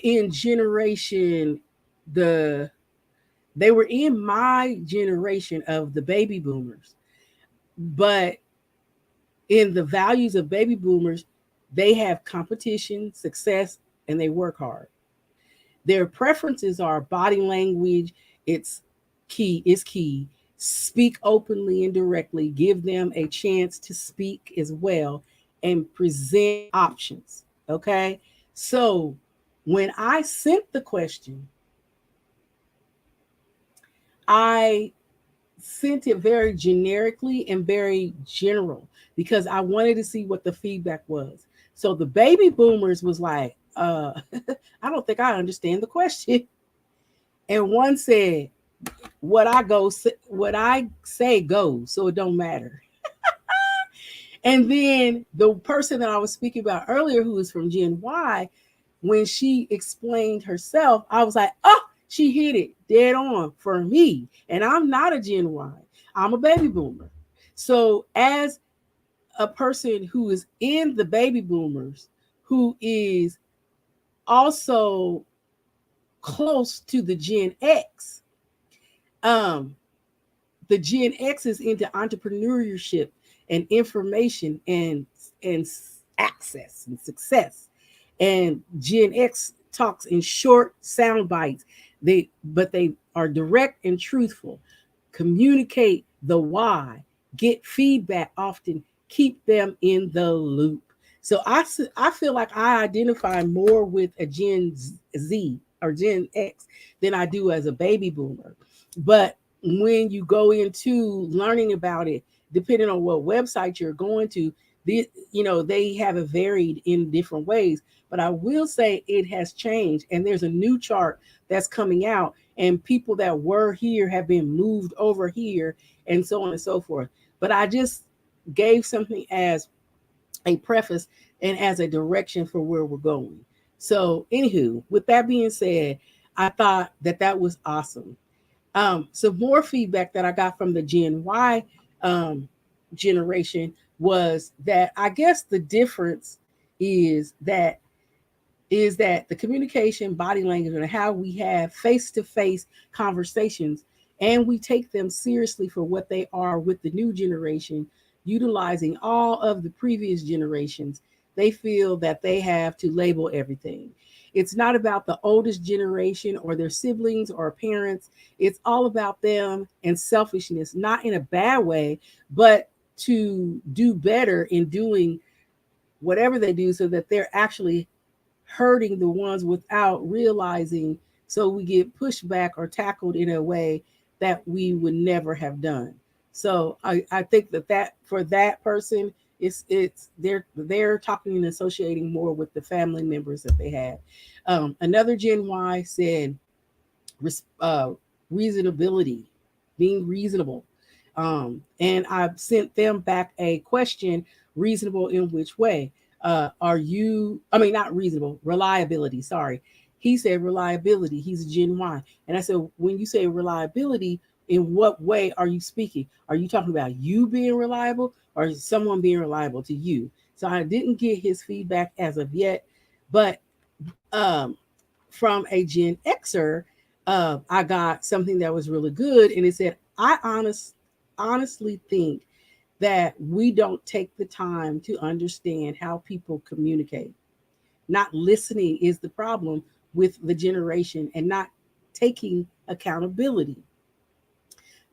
in generation, the they were in my generation of the baby boomers, but in the values of baby boomers, they have competition, success, and they work hard. Their preferences are body language, it's key. Speak openly and directly, give them a chance to speak as well, and present options. Okay? So when I sent the question, I sent it very generically and very general because I wanted to see what the feedback was. So the baby boomers was like, I don't think I understand the question. And one said, what I say goes, so it don't matter. And then the person that I was speaking about earlier, who is from Gen Y, when she explained herself, I was like, oh, she hit it dead on for me. And I'm not a Gen Y, I'm a baby boomer. So, as a person who is in the baby boomers, who is also close to the Gen X, um, the Gen X is into entrepreneurship and information and access and success. And Gen X talks in short sound bites. They are direct and truthful. Communicate the why, get feedback often, keep them in the loop. So I feel like I identify more with a Gen Z or Gen X than I do as a baby boomer. But when you go into learning about it, depending on what website you're going to, they have it varied in different ways. But I will say it has changed, and there's a new chart that's coming out, and people that were here have been moved over here, and so on and so forth. But I just gave something as a preface and as a direction for where we're going. So, anywho, with that being said, I thought that that was awesome. Some more feedback that I got from the Gen Y um, generation was that I guess the difference is that the communication, body language, and how we have face to face conversations, and we take them seriously for what they are with the new generation, utilizing all of the previous generations. They feel that they have to label everything. It's not about the oldest generation or their siblings or parents. It's all about them and selfishness, not in a bad way, but to do better in doing whatever they do so that they're actually hurting the ones without realizing, so we get pushed back or tackled in a way that we would never have done. So I think that for that person, it's they're talking and associating more with the family members that they have. Another Gen Y said uh, reasonability, being reasonable. And I've sent them back a question: reasonable in which way? Are you, I mean, not reasonable, reliability, sorry. He said reliability. He's a Gen Y. And I said, when you say reliability, in what way are you speaking? Are you talking about you being reliable or someone being reliable to you? So I didn't get his feedback as of yet, but um, from a Gen Xer, I got something that was really good, and it said, honestly think that we don't take the time to understand how people communicate. Not listening is the problem with the generation and not taking accountability.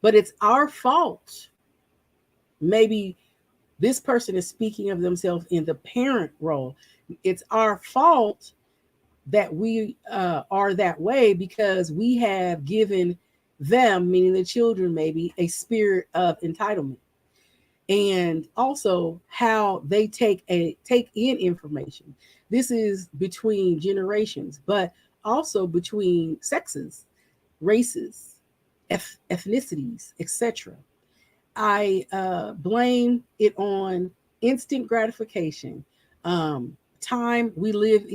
But it's our fault. Maybe this person is speaking of themselves in the parent role. It's our fault that we are that way because we have given them, meaning the children, maybe a spirit of entitlement, and also how they take in information. This is between generations, but also between sexes, races, ethnicities, etc. I blame it on instant gratification, um, the times we live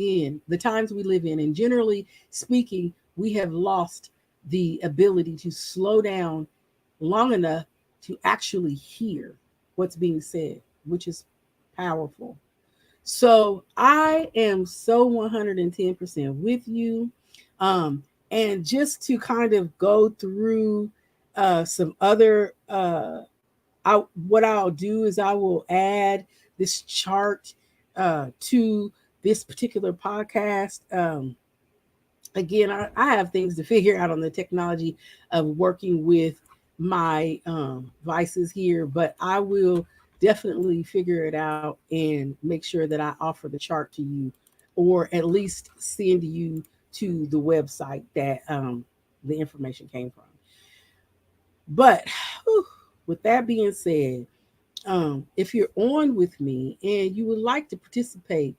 in, and generally speaking, we have lost the ability to slow down long enough to actually hear what's being said, which is powerful. So I am so 110% with you. Um, and just to kind of go through some other what I'll do is I will add this chart to this particular podcast. Again, I have things to figure out on the technology of working with my vices here, but I will definitely figure it out and make sure that I offer the chart to you, or at least send you to the website that the information came from. But with that being said, if you're on with me and you would like to participate,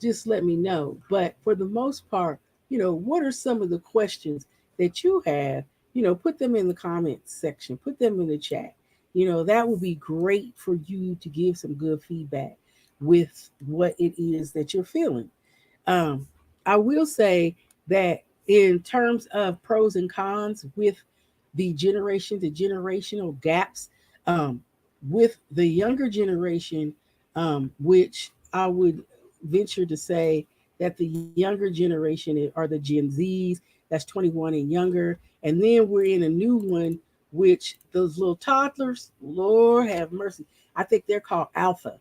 just let me know. But for the most part, what are some of the questions that you have? Put them in the comments section, put them in the chat. That would be great for you to give some good feedback with what it is that you're feeling. Um, I will say that in terms of pros and cons with the generation to generational gaps, um, with the younger generation, which I would venture to say that the younger generation are the Gen Zs, that's 21 and younger. And then we're in a new one, which those little toddlers, Lord have mercy, I think they're called Alpha.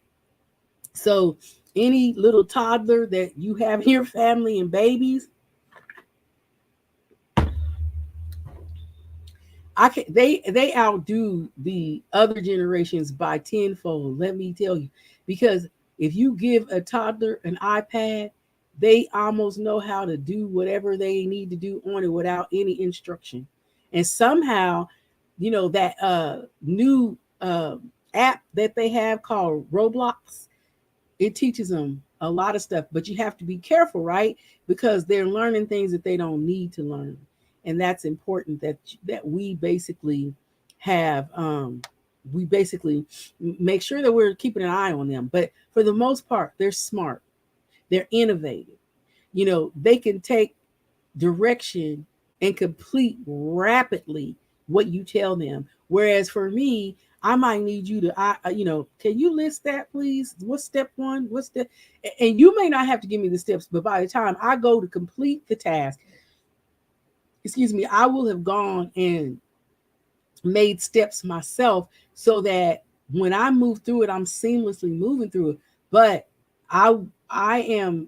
So any little toddler that you have in your family and babies, they outdo the other generations by tenfold. Let me tell you, because if you give a toddler an iPad, they almost know how to do whatever they need to do on it without any instruction. And somehow, that new app that they have called Roblox, it teaches them a lot of stuff, but you have to be careful, right? Because they're learning things that they don't need to learn, and that's important. That have we basically make sure that we're keeping an eye on them. But for the most part, they're smart, they're innovative. They can take direction and complete rapidly what you tell them. Whereas for me, I might need you to, can you list that, please? What's step one? What's the, and you may not have to give me the steps, but by the time I go to complete the task, excuse me, I will have gone and made steps myself so that when I move through it, I'm seamlessly moving through it. But I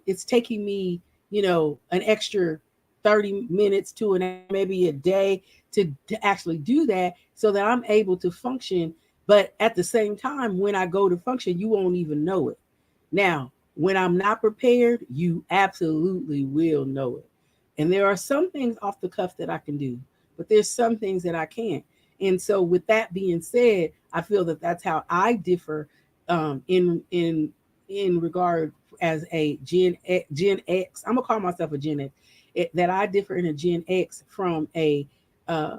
it's taking me, an extra 30 minutes to an hour, maybe a day to actually do that so that I'm able to function. But at the same time, when I go to function, you won't even know it. Now, when I'm not prepared, you absolutely will know it. And there are some things off the cuff that I can do, but there's some things that I can't. And so, with that being said, I feel that that's how I differ in regard as a Gen X. I'm gonna call myself a Gen X. That I differ in a Gen X from a uh,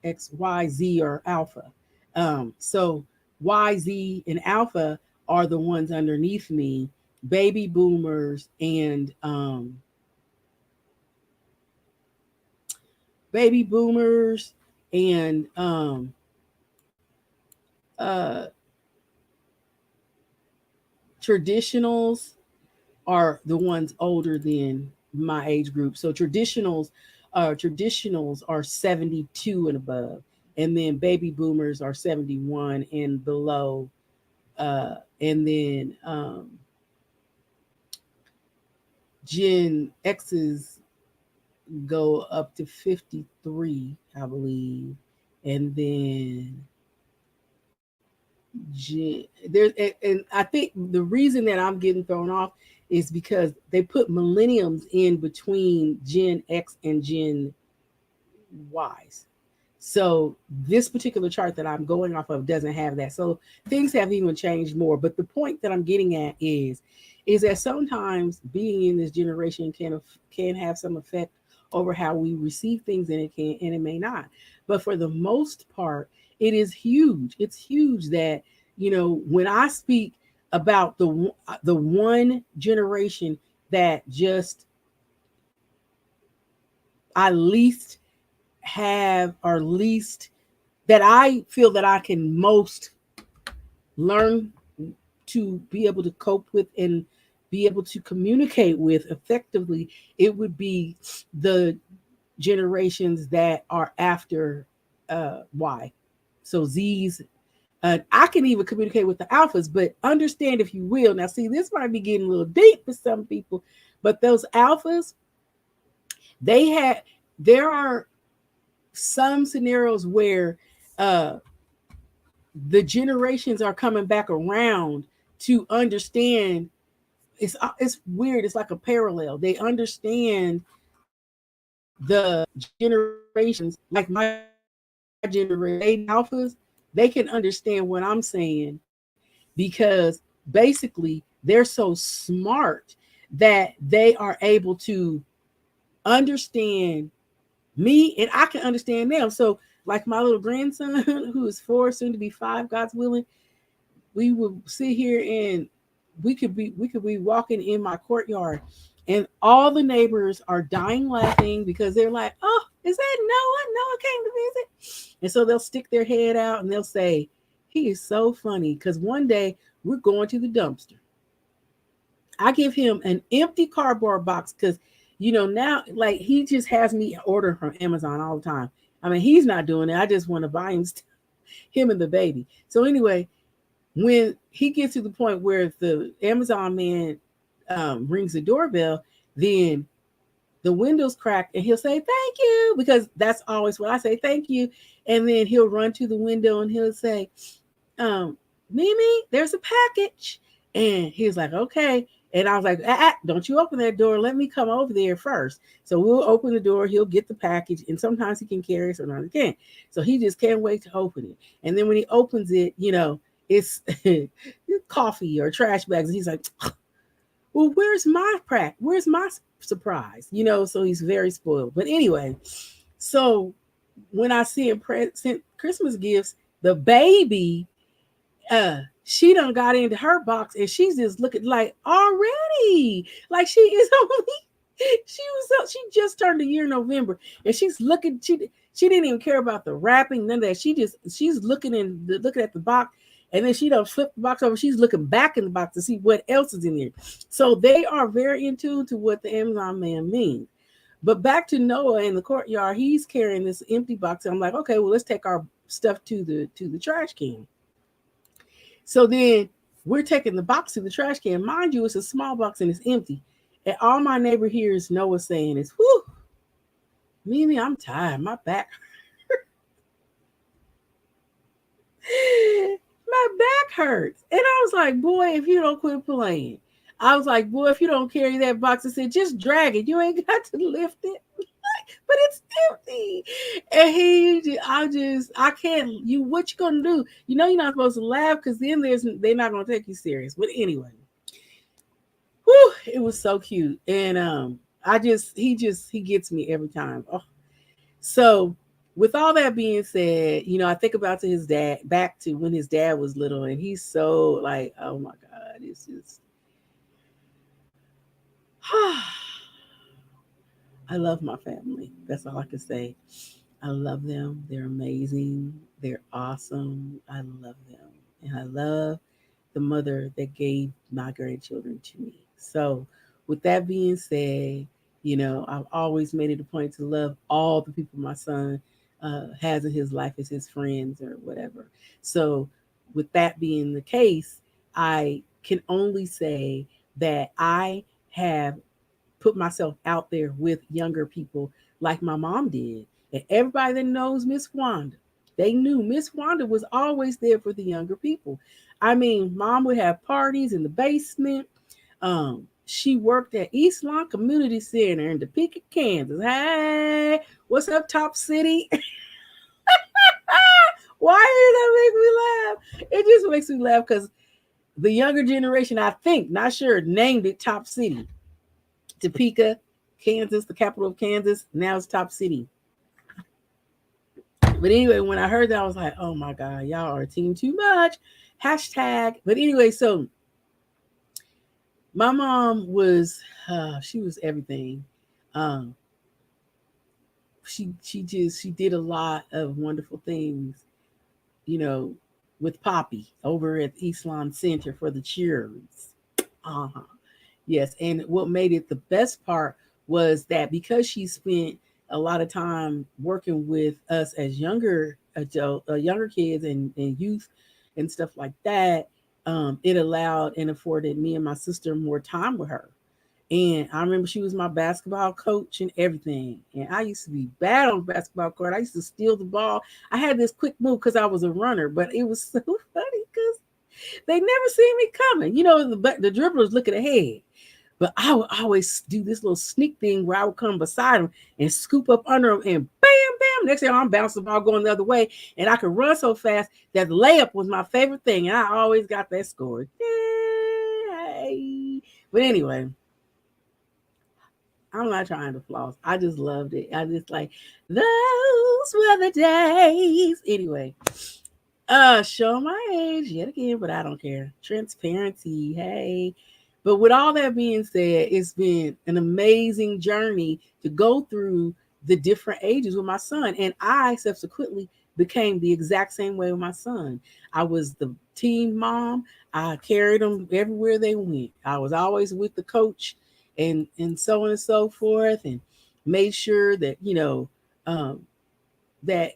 XYZ or Alpha. So YZ and Alpha are the ones underneath me, baby boomers and baby boomers and uh, traditionals are the ones older than my age group. So traditionals are 72 and above, and then baby boomers are 71 and below. And then Gen X's go up to 53, I believe. And then and I think the reason that I'm getting thrown off is because they put millenniums in between Gen X and Gen Y's. So this particular chart that I'm going off of doesn't have that. So things have even changed more. But the point that I'm getting at is that sometimes being in this generation can have some effect over how we receive things, and it can and it may not. But for the most part, it is huge. It's huge that when I speak about the one generation that just I least have or least that I feel that I can most learn to be able to cope with and be able to communicate with effectively, it would be the generations that are after Y. So Z's. I can even communicate with the alphas, but understand, if you will. Now, see, this might be getting a little deep for some people, but those alphas, they had, there are some scenarios where uh, the generations are coming back around to understand. It's weird. It's like a parallel. They understand the generations, like my generation, alphas. they can understand what I'm saying because basically they're so smart that they are able to understand me and I can understand them. So, like my little grandson, who is 4, soon to be 5, God's willing, we would sit here and we could be walking in my courtyard, and all the neighbors are dying laughing because they're like, "Oh, is that Noah? Noah came to visit," and so they'll stick their head out and they'll say, "He is so funny." Because one day we're going to the dumpster. I give him an empty cardboard box because, now like he just has me order from Amazon all the time. I mean, he's not doing it. I just want to buy him and the baby. So anyway, when he gets to the point where the Amazon man rings the doorbell, then the windows crack and he'll say thank you, because that's always what I say, thank you. And then he'll run to the window and he'll say, um, Mimi, there's a package. And he was like, okay. And I was like, don't you open that door. Let me come over there first. So we'll open the door. He'll get the package. And sometimes he can carry it, sometimes he can't. So he just can't wait to open it. And then when he opens it, it's coffee or trash bags. And he's like, well, where's my crack? Where's my surprise? So he's very spoiled. But anyway, so when I see him sent Christmas gifts, the baby, she done got into her box and she's just looking like already, like she is only, she just turned a year in November, and she's looking, she didn't even care about the wrapping, none of that. She's looking at the box, and then she don't flip the box over. She's looking back in the box to see what else is in there. So they are very in tune to what the Amazon man means. But back to Noah in the courtyard, he's carrying this empty box. And I'm like, okay, well, let's take our stuff to the trash can. So then we're taking the box to the trash can. Mind you, it's a small box and it's empty. And all my neighbor hears Noah saying is, whew, Mimi, I'm tired. My back my back hurts. And I was like, boy, if you don't quit playing. I was like, boy, if you don't carry that box, I said, just drag it. You ain't got to lift it. But it's empty. And I can't, what you gonna do? You're not supposed to laugh, because then they're not gonna take you serious. But anyway, whew, it was so cute. And he gets me every time. Oh. So with all that being said, I think about to his dad, back to when his dad was little, and he's so like, oh my God, it's just I love my family. That's all I can say. I love them. They're amazing. They're awesome. I love them. And I love the mother that gave my grandchildren to me. So, with that being said, I've always made it a point to love all the people my son has in his life as his friends or whatever. So, with that being the case, I can only say that I have put myself out there with younger people like my mom did. And everybody that knows Miss Wanda, they knew Miss Wanda was always there for the younger people. I mean, mom would have parties in the basement. She worked at East Lawn Community Center in Topeka, Kansas. Hey, what's up, Top City? Why did that make me laugh? It just makes me laugh because the younger generation, I think, not sure, named it Top City. Topeka, Kansas, the capital of Kansas. Now it's Top City. But anyway, when I heard that, I was like, oh my God, y'all are a team too much. Hashtag. But anyway, so my mom was, she was everything. Um, she did a lot of wonderful things, you know, with Poppy over at East Lawn Center for the cheers. Uh-huh. Yes, and what made it the best part was that because she spent a lot of time working with us as younger kids and youth and stuff like that, it allowed and afforded me and my sister more time with her. And I remember she was my basketball coach and everything. And I used to be bad on the basketball court. I used to steal the ball. I had this quick move because I was a runner, but it was so funny because they never see me coming. The dribblers looking ahead. But I would always do this little sneak thing where I would come beside him and scoop up under him and bam, bam. Next thing I'm bouncing the ball going the other way. And I could run so fast that the layup was my favorite thing. And I always got that score. Yay. But anyway, I'm not trying to floss. I just loved it. I just like, those were the days. Anyway, show my age yet again, but I don't care. Transparency, hey. But with all that being said, it's been an amazing journey to go through the different ages with my son. And I subsequently became the exact same way with my son. I was the team mom. I carried them everywhere they went. I was always with the coach and so on and so forth, and made sure that, um, that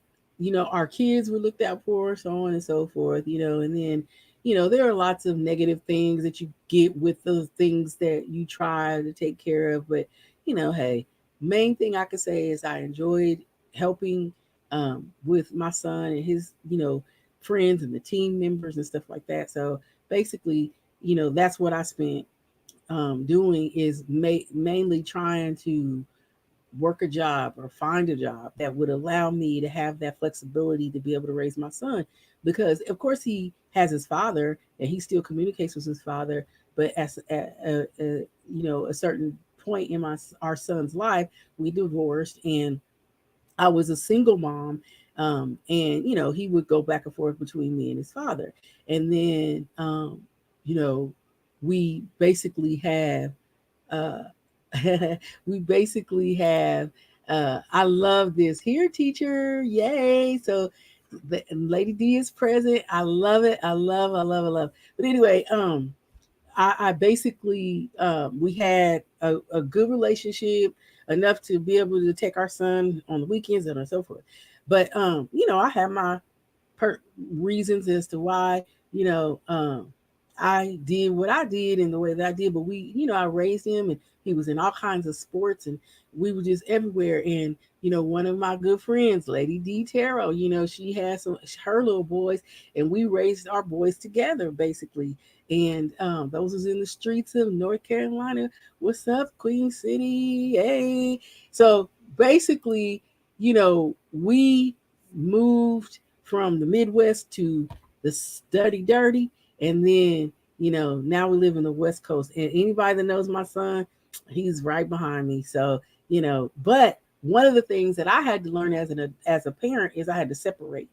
our kids were looked out for, so on and so forth, and then there are lots of negative things that you get with those things that you try to take care of, but hey, main thing I could say is I enjoyed helping with my son and his friends and the team members and stuff like that. So basically, that's what I spent doing, is mainly trying to work a job or find a job that would allow me to have that flexibility to be able to raise my son, because of course he has his father and he still communicates with his father, but as a certain point in our son's life, we divorced, and I was a single mom. And he would go back and forth between me and his father, and then you know we basically have we basically have I love this here, teacher, yay. So the Lady D is present. I love it. I love. But anyway, I basically we had a good relationship, enough to be able to take our son on the weekends and so forth. But I have my per- reasons as to why you know um, I did what I did in the way that I did. But I raised him, and he was in all kinds of sports, and we were just everywhere. And one of my good friends, Lady D Tarot, she has her little boys, and we raised our boys together, basically. And those was in the streets of North Carolina. What's up, Queen City? Hey, so basically, we moved from the Midwest to the study dirty, and then now we live in the West Coast. And anybody that knows my son, he's right behind me. So but one of the things that I had to learn as a parent is I had to separate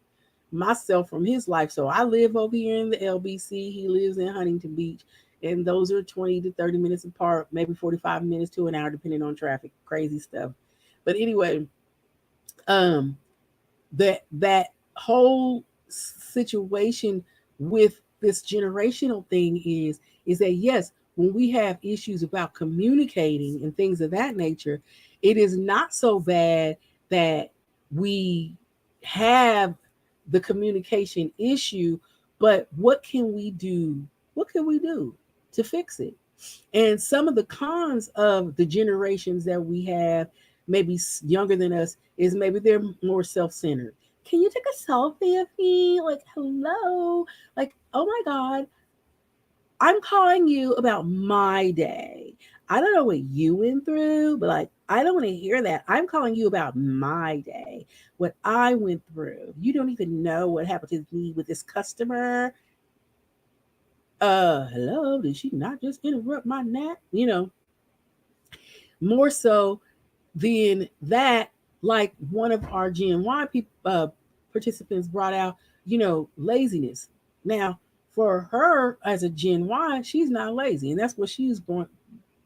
myself from his life. So I live over here in the LBC. He lives in Huntington Beach. And those are 20 to 30 minutes apart, maybe 45 minutes to an hour, depending on traffic. Crazy stuff. But anyway, um, that whole situation with this generational thing is that, yes, when we have issues about communicating and things of that nature, it is not so bad that we have the communication issue, but what can we do to fix it? And some of the cons of the generations that we have, maybe younger than us, is maybe they're more self-centered. Can you take a selfie of me? Like, hello? Like, oh my God, I'm calling you about my day. I don't know what you went through, but like, I don't want to hear that. I'm calling you about my day, what I went through. You don't even know what happened to me with this customer. Hello, did she not just interrupt my nap? More so than that, like one of our Gen Y participants brought out, laziness. Now, for her as a Gen Y, she's not lazy, and that's what she's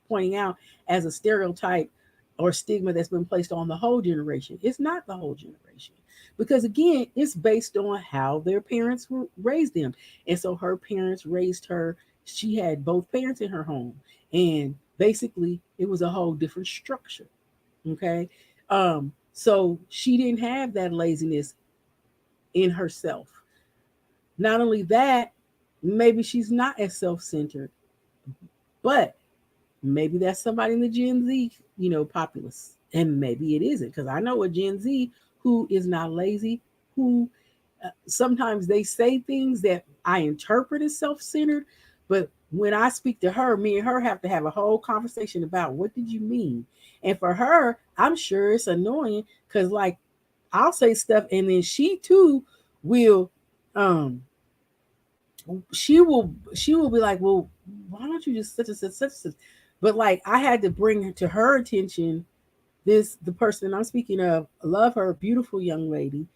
pointing out as a stereotype or stigma that's been placed on the whole generation. It's not the whole generation, because again, it's based on how their parents raised them, and so her parents raised her. She had both parents in her home, and basically, it was a whole different structure. Okay. So she didn't have that laziness in herself. Not only that, maybe she's not as self-centered, but maybe that's somebody in the Gen Z, populace. And maybe it isn't, because I know a Gen Z who is not lazy, who sometimes they say things that I interpret as self-centered, but when I speak to her, me and her have to have a whole conversation about what did you mean? And for her, I'm sure it's annoying because like I'll say stuff and then she too will um she will be like, well, why don't you just such and such such and such? But like I had to bring to her attention the person I'm speaking of, I love her, beautiful young lady,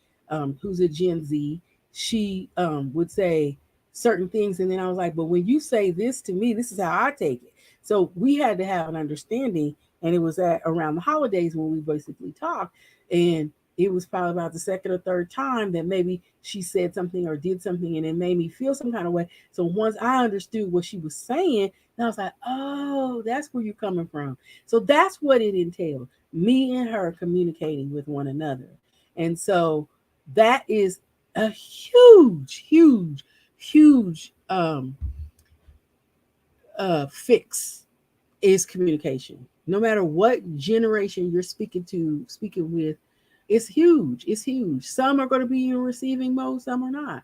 who's a Gen Z. She would say certain things, and then I was like, but when you say this to me, this is how I take it. So we had to have an understanding, and it was at around the holidays when we basically talked, and it was probably about the second or third time that maybe she said something or did something, and it made me feel some kind of way. So once I understood what she was saying, then I was like, oh, that's where you're coming from. So that's what it entailed, me and her communicating with one another. And so that is a huge, huge, huge fix is communication. No matter what generation you're speaking with, it's huge. It's huge. Some are going to be in receiving mode, some are not.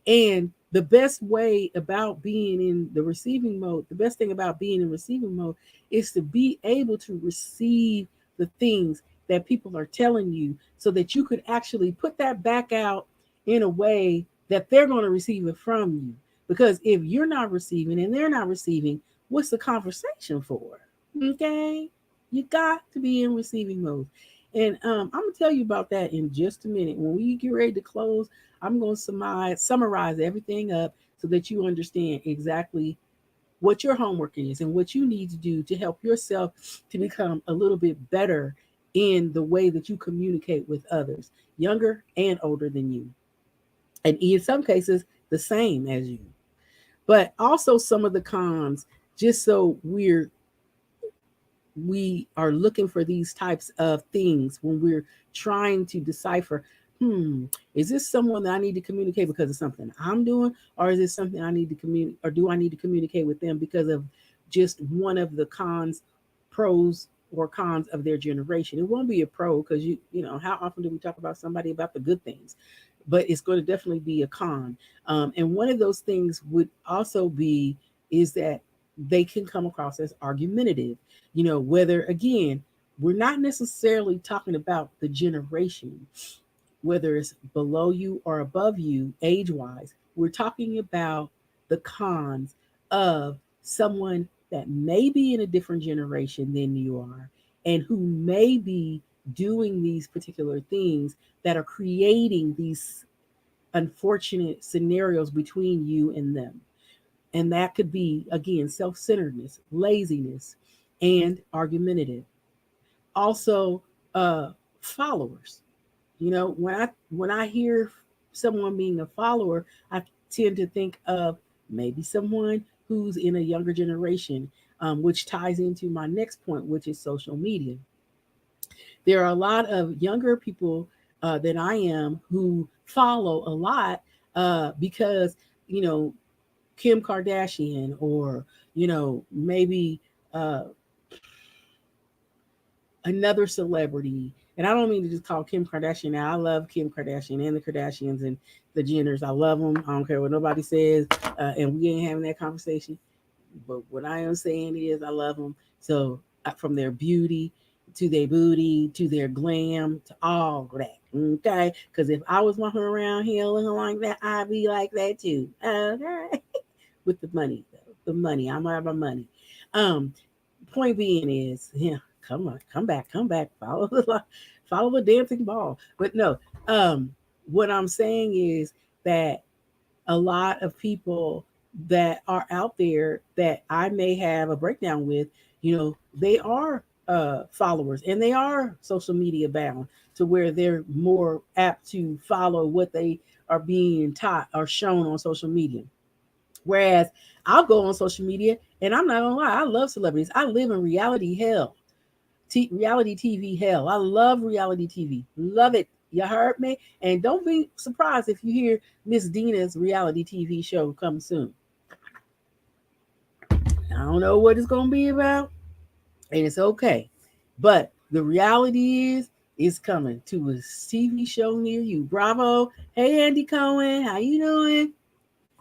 And the best way about being in the receiving mode, the best thing about being in receiving mode is to be able to receive the things that people are telling you so that you could actually put that back out in a way that they're going to receive it from you. Because if you're not receiving and they're not receiving, what's the conversation for? Okay, you got to be in receiving mode. And I'm gonna tell you about that in just a minute. When we get ready to close, I'm gonna summarize everything up so that you understand exactly what your homework is and what you need to do to help yourself to become a little bit better in the way that you communicate with others, younger and older than you, and in some cases the same as you. But also some of the cons, just so we are looking for these types of things when we're trying to decipher, hmm, is this someone that I need to communicate because of something I'm doing, or is it something I need to communicate, or do I need to communicate with them because of just one of the pros or cons of their generation? It won't be a pro because you know how often do we talk about somebody about the good things, but it's going to definitely be a con. And one of those things would also be is that they can come across as argumentative. Whether again, we're not necessarily talking about the generation, whether it's below you or above you age wise. We're talking about the cons of someone that may be in a different generation than you are and who may be doing these particular things that are creating these unfortunate scenarios between you and them. And that could be, again, self centeredness, laziness, and argumentative. Also, followers. When I hear someone being a follower, I tend to think of maybe someone who's in a younger generation, which ties into my next point, which is social media. There are a lot of younger people than I am who follow a lot because you know Kim Kardashian, or maybe uh, another celebrity. And I don't mean to just call Kim Kardashian now. I love Kim Kardashian and the Kardashians and the Jenners. I love them. I don't care what nobody says, and we ain't having that conversation. But what I am saying is, I love them. So from their beauty to their booty to their glam to all that. Okay, because if I was walking around here looking like that, I'd be like that too. Okay, with the money, though. The money. I'm out of my money. Um, Point being is, yeah, come back, follow the dancing ball. But no, um, what I'm saying is that a lot of people that are out there that I may have a breakdown with, they are followers and they are social media bound to where they're more apt to follow what they are being taught or shown on social media. Whereas I'll go on social media and I'm not gonna lie, I love celebrities. I live in reality hell, reality TV hell. I love reality TV, love it. You heard me? And don't be surprised if you hear Miss Dina's reality TV show come soon. I don't know what it's gonna be about, and it's okay. But the reality is, it's coming to a TV show near you. Bravo! Hey, Andy Cohen, how you doing?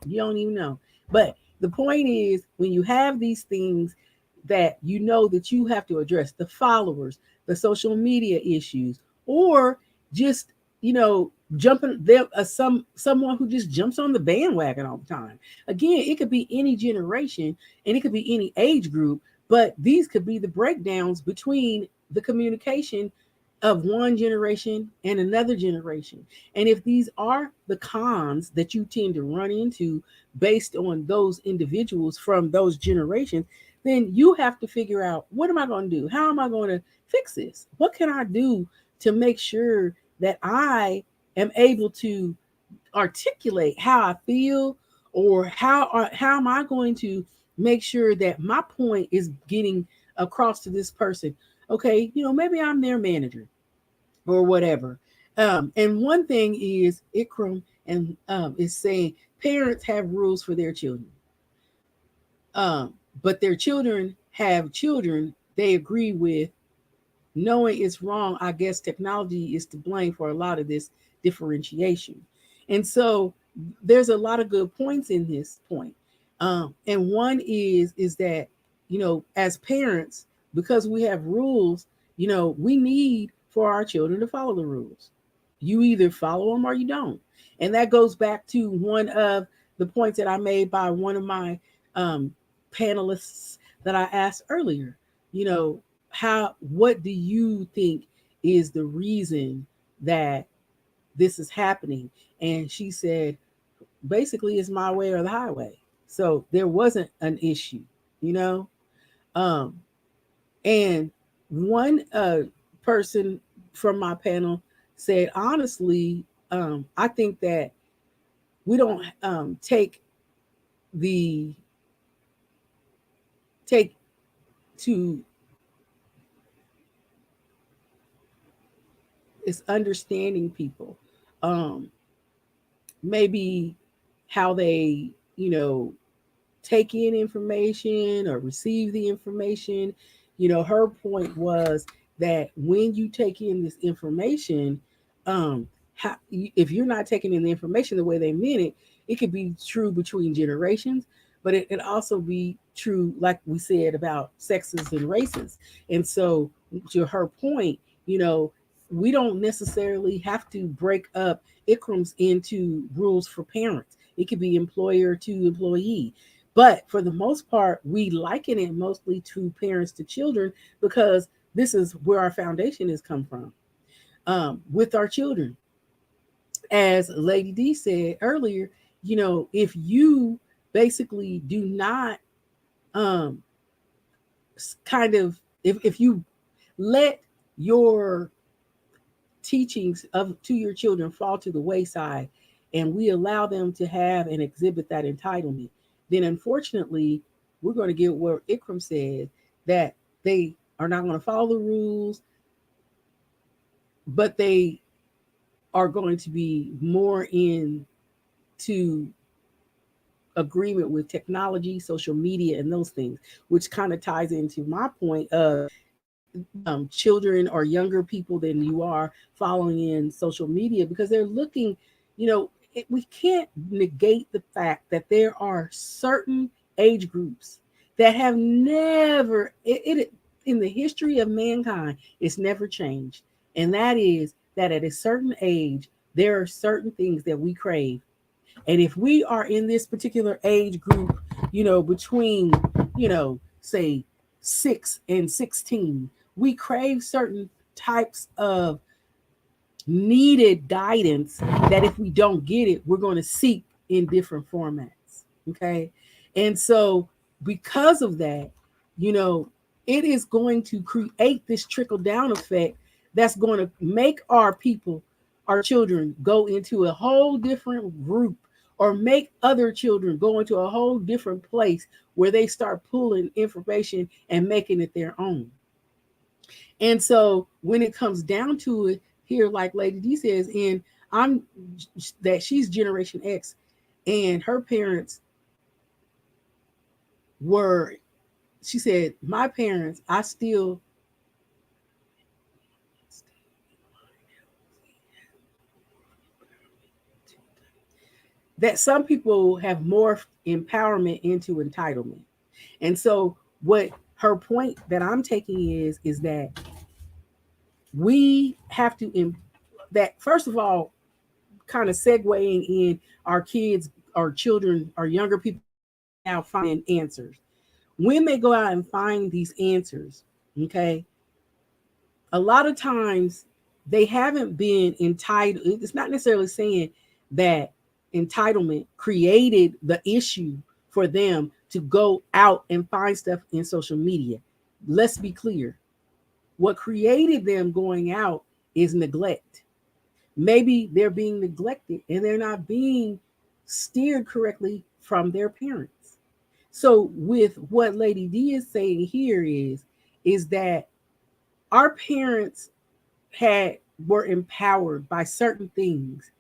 You don't even know. But the point is, when you have these things that you know that you have to address, the followers, the social media issues, or just, you know, jumping there, someone who just jumps on the bandwagon all the time. Again, it could be any generation and it could be any age group, but these could be the breakdowns between the communication of one generation and another generation. And if these are the cons that you tend to run into based on those individuals from those generations, then you have to figure out, what am I going to do? How am I going to fix this? What can I do to make sure that I am able to articulate how I feel, or how am I going to make sure that my point is getting across to this person? Okay, you know, maybe I'm their manager or whatever. And one thing is, Ikram and is saying parents have rules for their children, um, but their children have children they agree with, knowing it's wrong. I guess technology is to blame for a lot of this differentiation. And so there's a lot of good points in this point. And one is that, you know, as parents, because we have rules, you know, we need for our children to follow the rules. You either follow them or you don't. And that goes back to one of the points that I made by one of my um, panelists that I asked earlier. You know, what do you think is the reason that this is happening? And she said, basically, it's my way or the highway. So there wasn't an issue, you know. Um, and one person from my panel said, honestly, I think that we don't the take to is understanding people. Um, Maybe how they, you know, take in information or receive the information. You know, her point was that when you take in this information, um, if you're not taking in the information the way they meant it could be true between generations, but it could also be true, like we said, about sexes and races. And so, to her point, you know, we don't necessarily have to break up ICRMs into rules for parents. It could be employer to employee. But for the most part, we liken it mostly to parents to children because this is where our foundation has come from with our children. As Lady D said earlier, you know, if you basically do not um, kind of, if you let your teachings of to your children fall to the wayside and we allow them to have and exhibit that entitlement, then unfortunately we're going to get what Ikram said, that they are not going to follow the rules, but they are going to be more into agreement with technology, social media, and those things, which kind of ties into my point of children or younger people than you are following in social media because they're looking, you know, we can't negate the fact that there are certain age groups that have never, in the history of mankind, it's never changed. And that is that at a certain age, there are certain things that we crave. And if we are in this particular age group, you know, between, you know, say 6 and 16, we crave certain types of needed guidance that if we don't get it, we're going to seek in different formats. Okay. And so, because of that, you know, it is going to create this trickle down effect that's going to make our people, our children, go into a whole different group or make other children go into a whole different place where they start pulling information and making it their own. And so when it comes down to it, here, like Lady D says, and I'm that she's Generation X, and her parents were, she said, my parents, I still, that some people have morphed empowerment into entitlement. And so what her point that I'm taking is that we have to that first of all, kind of segueing in our kids, our children, our younger people now find answers. When they go out and find these answers, okay, a lot of times they haven't been entitled. It's not necessarily saying that entitlement created the issue for them to go out and find stuff in social media. Let's be clear. What created them going out is neglect. Maybe they're being neglected and they're not being steered correctly from their parents. So with what Lady D is saying here is that our parents had were empowered by certain things,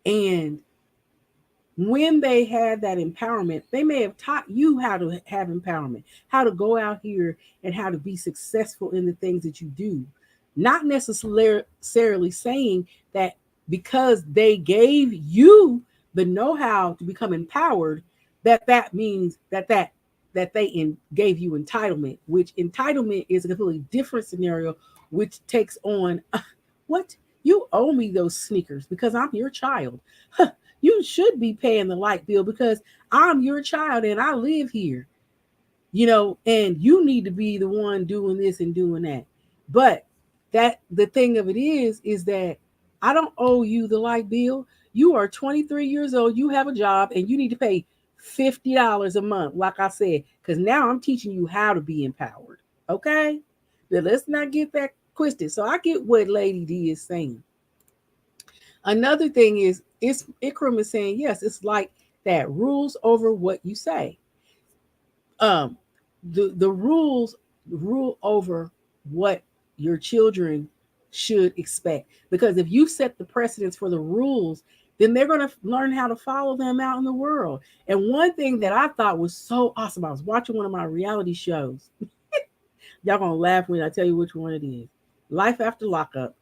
and when they had that empowerment, they may have taught you how to have empowerment, how to go out here and how to be successful in the things that you do. Not necessarily saying that because they gave you the know-how to become empowered, that means that they gave you entitlement, which entitlement is a completely different scenario, which takes on what you owe me those sneakers because I'm your child. You should be paying the light bill because I'm your child and I live here, and you need to be the one doing this and doing that. But that the thing of it is that I don't owe you the light bill. You are 23 years old, you have a job, and you need to pay $50 a month, like I said, because now I'm teaching you how to be empowered. Okay? But let's not get that twisted. So I get what Lady D is saying. Another thing is Ikram is saying, yes, it's like that rules over what you say. Um, the rules rule over what your children should expect. Because if you set the precedence for the rules, then they're going to learn how to follow them out in the world. And one thing that I thought was so awesome, I was watching one of my reality shows. Y'all gonna laugh when I tell you which one it is. Life After Lockup.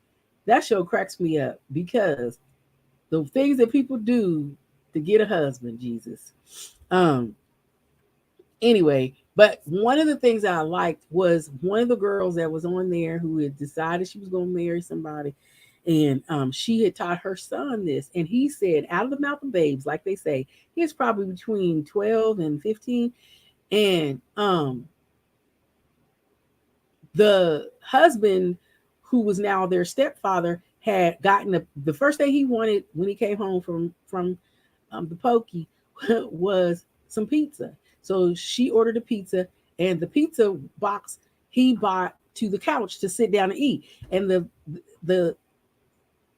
That show cracks me up because the things that people do to get a husband, Jesus. Um, anyway, but one of the things that I liked was one of the girls that was on there who had decided she was going to marry somebody, and she had taught her son this, and he said, "Out of the mouth of babes," like they say, he's probably between 12 and 15, and the husband, who was now their stepfather, had gotten the first thing he wanted when he came home from the pokey was some pizza. So she ordered a pizza, and the pizza box he bought to the couch to sit down and eat. And the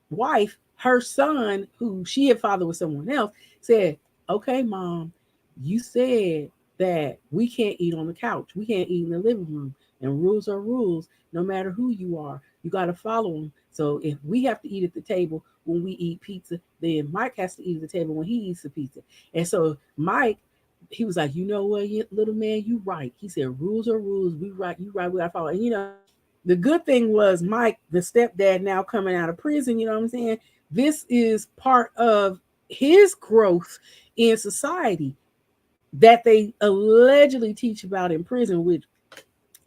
wife, her son, who she had fathered with someone else, said, "Okay, mom, you said that we can't eat on the couch. We can't eat in the living room. And rules are rules, no matter who you are. You got to follow them. So if we have to eat at the table when we eat pizza, then Mike has to eat at the table when he eats the pizza." And so Mike, he was like, "You know what, little man, you right." He said, "Rules are rules. We right, you right, we got to follow." And the good thing was Mike, the stepdad, now coming out of prison, you know what I'm saying? This is part of his growth in society that they allegedly teach about in prison, which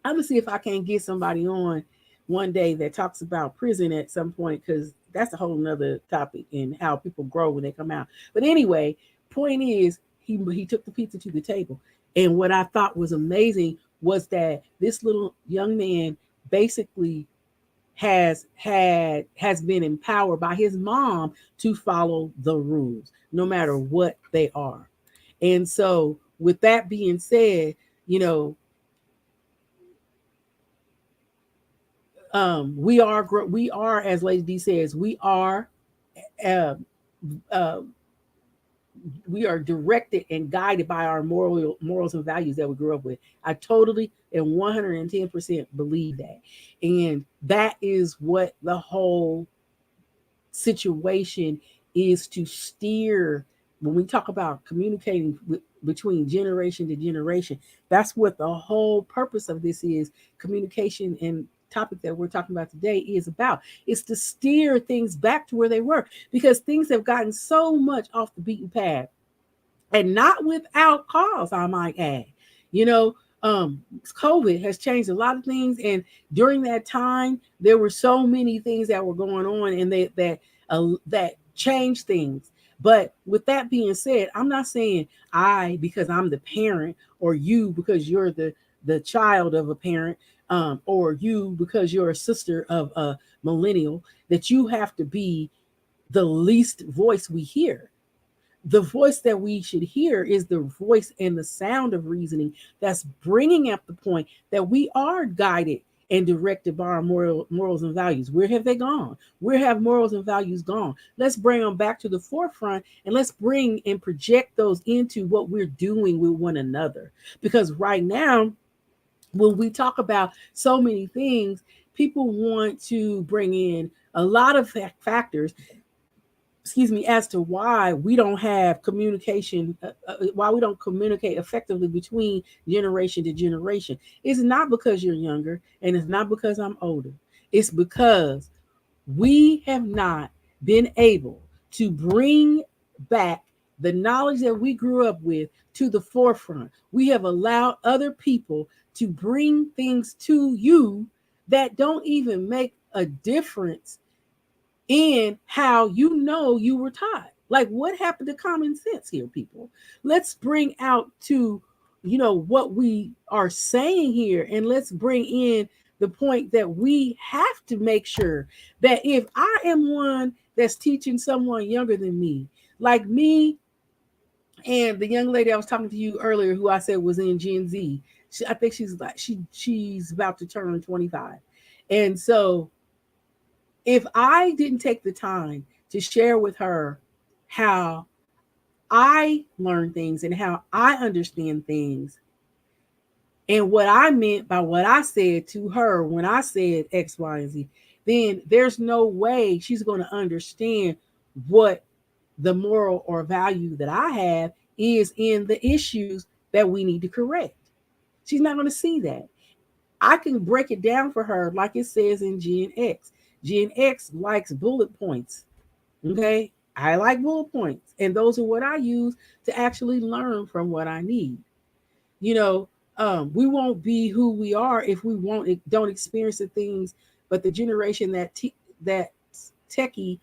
I'm gonna see if I can get somebody on one day that talks about prison at some point, because that's a whole nother topic and how people grow when they come out. But anyway, point is he took the pizza to the table. And what I thought was amazing was that this little young man basically has been empowered by his mom to follow the rules, no matter what they are. And so, with that being said, you know, we are, as Lady D says, uh, uh, we are directed and guided by our morals and values that we grew up with. I totally and 110% believe that. And that is what the whole situation is, to steer when we talk about communicating between generation to generation. That's what the whole purpose of this is: communication and topic that we're talking about today is about. It's to steer things back to where they were, because things have gotten so much off the beaten path, and not without cause, I might add. You know, COVID has changed a lot of things, and during that time, there were so many things that were going on, and that changed things. But with that being said, I'm not saying I, because I'm the parent, or you because you're the child of a parent, or you because you're a sister of a millennial, that you have to be the least voice we hear. The voice that we should hear is the voice and the sound of reasoning that's bringing up the point that we are guided and directed by our morals and values. Where have they gone? Where have morals and values gone? Let's bring them back to the forefront, and let's bring and project those into what we're doing with one another. Because right now, when we talk about so many things, people want to bring in a lot of factors, excuse me, as to why we don't have communication, why we don't communicate effectively between generation to generation. It's not because you're younger, and it's not because I'm older. It's because we have not been able to bring back the knowledge that we grew up with to the forefront. We have allowed other people to bring things to you that don't even make a difference in how you know you were taught. Like, what happened to common sense here, people? Let's bring out to, what we are saying here, and let's bring in the point that we have to make sure that if I am one that's teaching someone younger than me, like me and the young lady I was talking to you earlier, who I said was in Gen Z, I think she's about to turn 25. And so if I didn't take the time to share with her how I learn things and how I understand things, and what I meant by what I said to her when I said X, Y, and Z, then there's no way she's going to understand what the moral or value that I have is in the issues that we need to correct. She's not going to see that. I can break it down for her like it says in Gen X. Gen X likes bullet points. Okay. I like bullet points. And those are what I use to actually learn from what I need. You know, we won't be who we are if we don't experience the things, but the generation that techie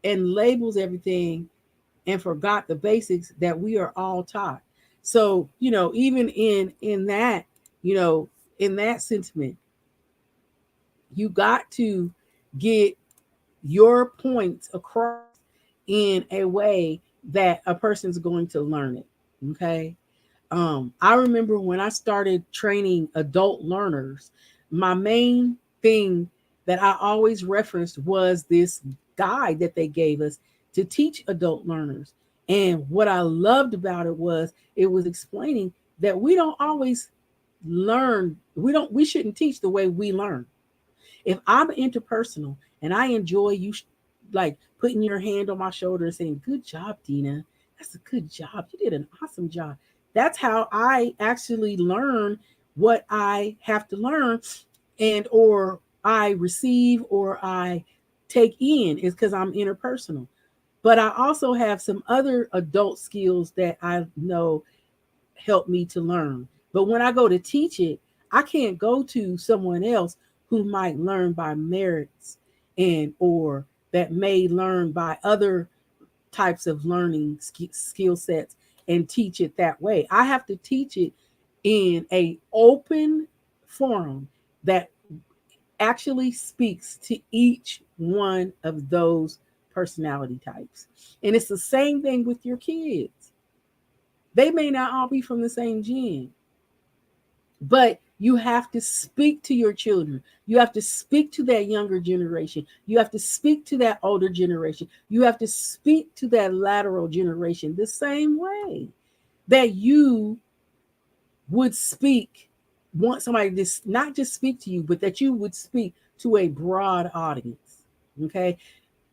and labels everything and forgot the basics that we are all taught. So, even in that, in that sentiment, you got to get your points across in a way that a person's going to learn it. Okay. I remember when I started training adult learners, my main thing that I always referenced was this guide that they gave us to teach adult learners. And what I loved about it was explaining that we don't always learn, we shouldn't teach the way we learn. If I'm interpersonal and I enjoy you, like putting your hand on my shoulder and saying, "Good job, Deana. That's a good job. You did an awesome job." That's how I actually learn what I have to learn, and or I receive or I take in, is because I'm interpersonal. But I also have some other adult skills that I know help me to learn. But when I go to teach it, I can't go to someone else who might learn by merits, and or that may learn by other types of learning skill sets and teach it that way. I have to teach it in a open forum that actually speaks to each one of those personality types. And it's the same thing with your kids. They may not all be from the same gene, but you have to speak to your children. You have to speak to that younger generation. You have to speak to that older generation. You have to speak to that lateral generation the same way that you would speak, want somebody to not just speak to you, but that you would speak to a broad audience. Okay.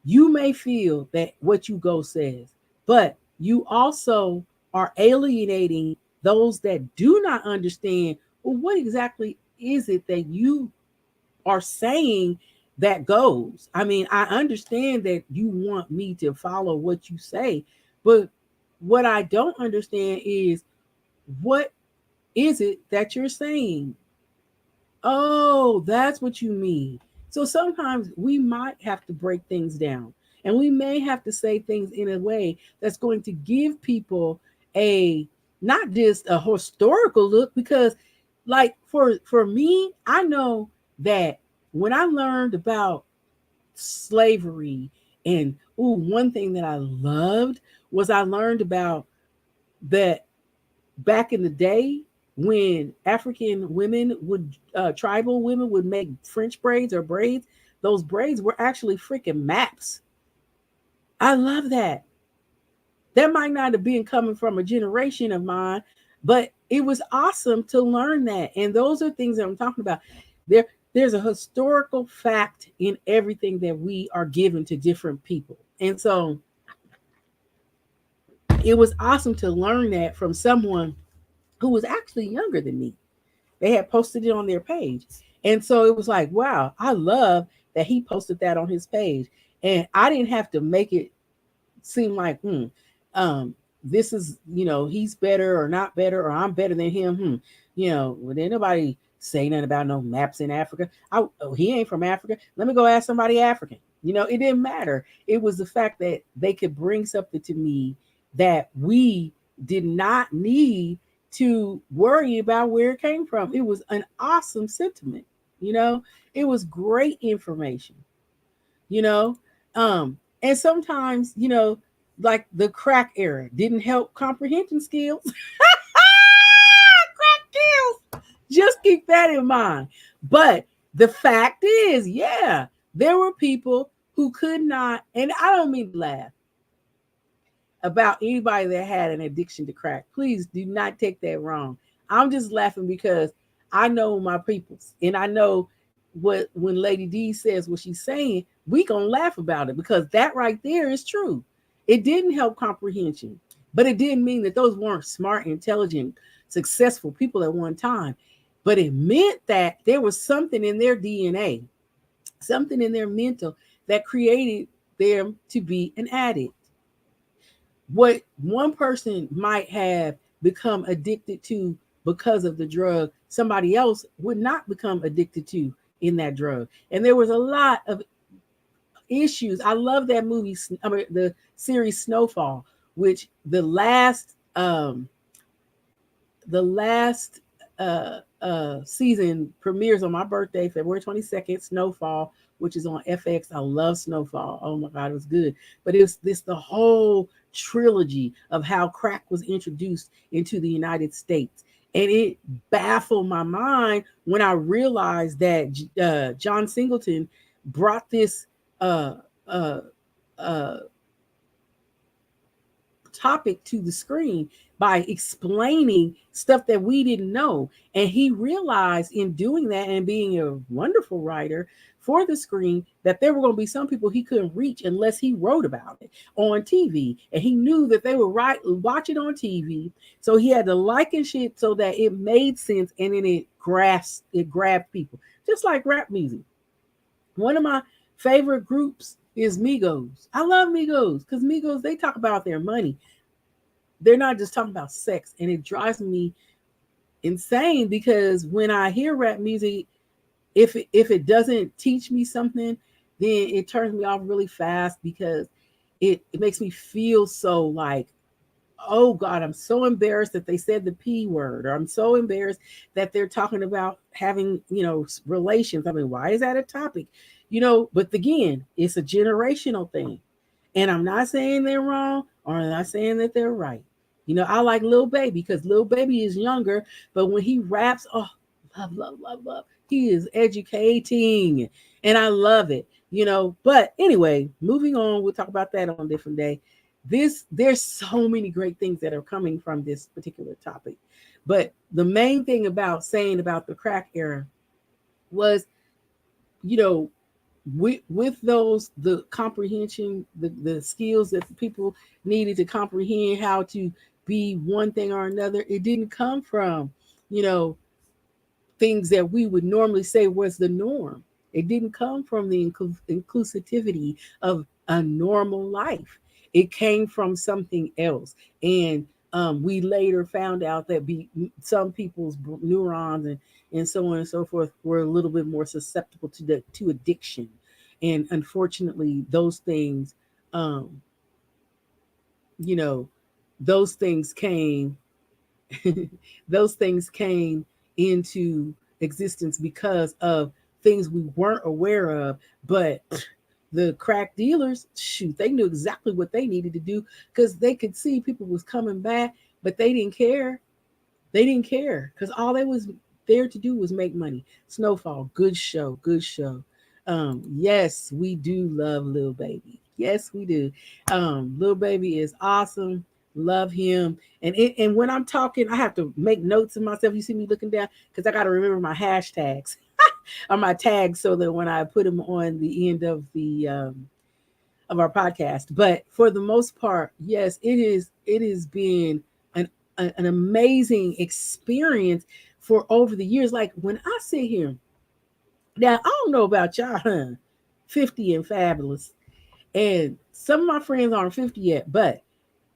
You may feel that what you go says, but you also are alienating those that do not understand, well, what exactly is it that you are saying that goes. I mean, I understand that you want me to follow what you say, but what I don't understand is what is it that you're saying? Oh, that's what you mean. So sometimes we might have to break things down, and we may have to say things in a way that's going to give people a not just a historical look, because like for me, I know that when I learned about slavery, and one thing that I loved was I learned about that back in the day when African women would, tribal women would make French braids or braids, those braids were actually freaking maps. I love that. That might not have been coming from a generation of mine, but it was awesome to learn that. And those are things that I'm talking about. There, there's a historical fact in everything that we are given to different people. And so it was awesome to learn that from someone who was actually younger than me. They had posted it on their page. And so it was like, wow, I love that he posted that on his page. And I didn't have to make it seem like, um, this is, he's better or not better, or I'm better than him. Well, didn't nobody say nothing about no maps in Africa. He ain't from Africa. Let me go ask somebody African. It didn't matter. It was the fact that they could bring something to me that we did not need to worry about where it came from. It was an awesome sentiment. You know, it was great information. You know, and sometimes like the crack era didn't help comprehension skills. Crack skills. Just keep that in mind. But the fact is, yeah, there were people who could not, and I don't mean to laugh about anybody that had an addiction to crack. Please do not take that wrong. I'm just laughing because I know my peoples, and I know what when Lady D says what she's saying, we gonna laugh about it because that right there is true. It didn't help comprehension, but it didn't mean that those weren't smart, intelligent, successful people at one time. But it meant that there was something in their DNA, something in their mental that created them to be an addict. What one person might have become addicted to because of the drug, somebody else would not become addicted to in that drug. And there was a lot of issues. I love that movie, the series Snowfall, which the last season premieres on my birthday, February 22nd, Snowfall, which is on FX. I love Snowfall. Oh my God, it was good. But it was the whole trilogy of how crack was introduced into the United States. And it baffled my mind when I realized that John Singleton brought this uh, uh, uh, topic to the screen by explaining stuff that we didn't know. And he realized in doing that and being a wonderful writer for the screen that there were going to be some people he couldn't reach unless he wrote about it on TV. And he knew that they would watch it on TV. So he had to liken shit so that it made sense, and then it grabbed people. Just like rap music. One of my favorite groups is Migos. I love Migos because Migos, they talk about their money. They're not just talking about sex. And it drives me insane because when I hear rap music, if it doesn't teach me something, then it turns me off really fast because it makes me feel so like, oh God, I'm so embarrassed that they said the P word, or I'm so embarrassed that they're talking about having, relations. I mean, why is that a topic? But again, it's a generational thing. And I'm not saying they're wrong, or I'm not saying that they're right. I like Lil Baby because Lil Baby is younger, but when he raps, oh, love, love, love, love. He is educating, and I love it. But anyway, moving on, we'll talk about that on a different day. There's so many great things that are coming from this particular topic. But the main thing about saying about the crack era was, you know, with those the comprehension, the skills that the people needed to comprehend how to be one thing or another, it didn't come from, you know, things that we would normally say was the norm. It didn't come from the inclusivity of a normal life. It came from something else. And we later found out that some people's neurons and so on and so forth were a little bit more susceptible to addiction. And unfortunately, those things, um, you know, those things came those things came into existence because of things we weren't aware of. But the crack dealers, shoot, they knew exactly what they needed to do because they could see people was coming back, but they didn't care. They didn't care because all they was there to do was make money. Snowfall, good show, good show. Yes, we do love Lil Baby. Yes, we do. Lil Baby is awesome. Love him. And when I'm talking, I have to make notes of myself. You see me looking down because I got to remember my hashtags or my tags so that when I put them on the end of our podcast. But for the most part, yes, it is. It has been an amazing experience for over the years. Like when I sit here now, I don't know about y'all, huh? 50 and fabulous, and some of my friends aren't 50 yet, but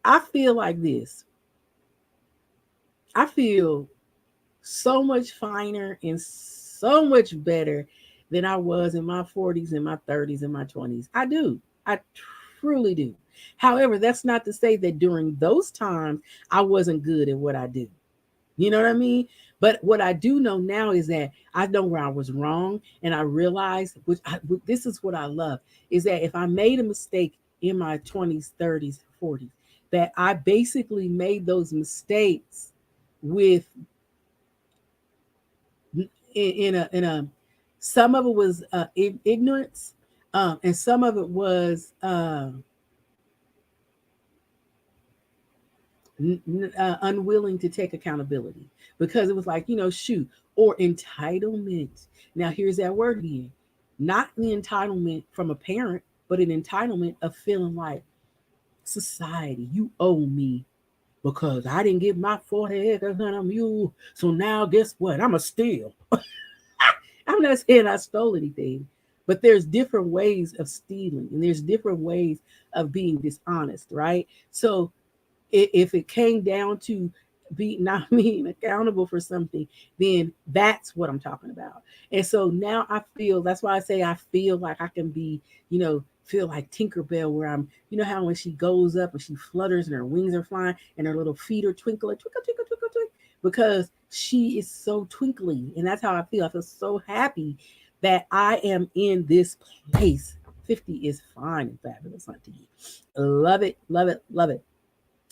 I feel like this. I feel so much finer and so much better than I was in my 40s and my 30s and my 20s. I do. I truly do. However, that's not to say that during those times I wasn't good at what I do. You know what I mean? But what I do know now is that I know where I was wrong, and I realized, this is what I love, is that if I made a mistake in my 20s, 30s, 40s, that I basically made those mistakes with in a some of it was ignorance, and some of it was unwilling to take accountability because it was like, shoot, or entitlement. Now here's that word again, not the entitlement from a parent, but an entitlement of feeling like, society, you owe me because I didn't get my 40 acres and a mule, so now guess what, I'm a steal. I'm not saying I stole anything, but there's different ways of stealing and there's different ways of being dishonest, right? So if it came down to be not being accountable for something, then that's what I'm talking about. And so now I feel, that's why I say I feel like I can be, feel like Tinkerbell, where I'm, how when she goes up and she flutters and her wings are flying and her little feet are twinkling, twinkle, twinkle, twinkle, twinkle, because she is so twinkly. And that's how I feel. I feel so happy that I am in this place. 50 is fine and fabulous, auntie. Love it, love it, love it.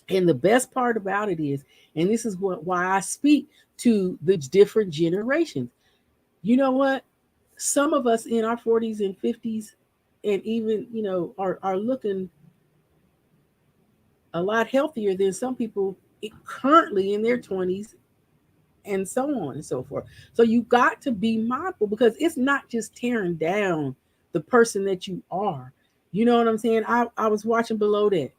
And the best part about it is, and this is why I speak to the different generations. You know what? Some of us in our 40s and 50s, and even, are looking a lot healthier than some people currently in their 20s, and so on and so forth. So you got to be mindful because it's not just tearing down the person that you are. You know what I'm saying? I was watching Below That.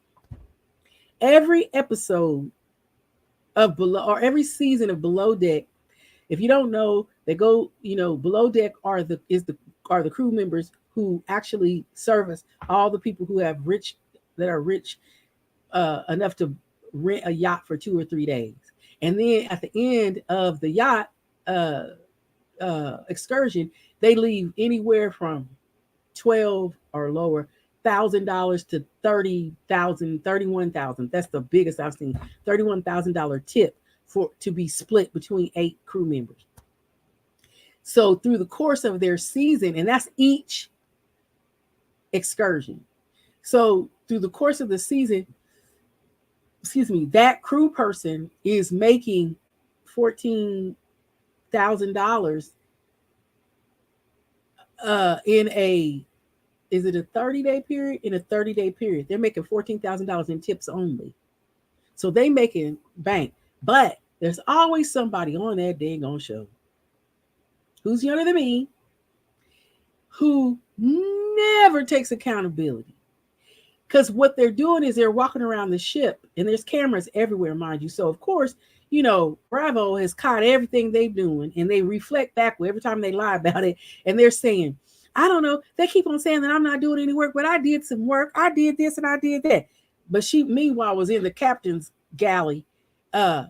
Every episode of Below, or every season of Below Deck, if you don't know, they go, Below Deck are the crew members who actually service all the people who that are rich enough to rent a yacht for 2 or 3 days. And then at the end of the yacht uh, excursion, they leave anywhere from 12 or lower $1,000 to 30,000, 31,000. That's the biggest I've seen. $31,000 tip for to be split between 8 crew members. So through the course of their season, and that's each excursion. So through the course of the season, excuse me, that crew person is making $14,000 in a, is it a 30-day period? In a 30-day period, they're making $14,000 in tips only. So they making bank. But there's always somebody on that dang on show who's younger than me, who never takes accountability. Because what they're doing is they're walking around the ship and there's cameras everywhere, mind you. So, of course, Bravo has caught everything they're doing and they reflect back every time they lie about it. And they're saying, I don't know. They keep on saying that I'm not doing any work, but I did some work. I did this and I did that. But she, meanwhile, was in the captain's galley, uh,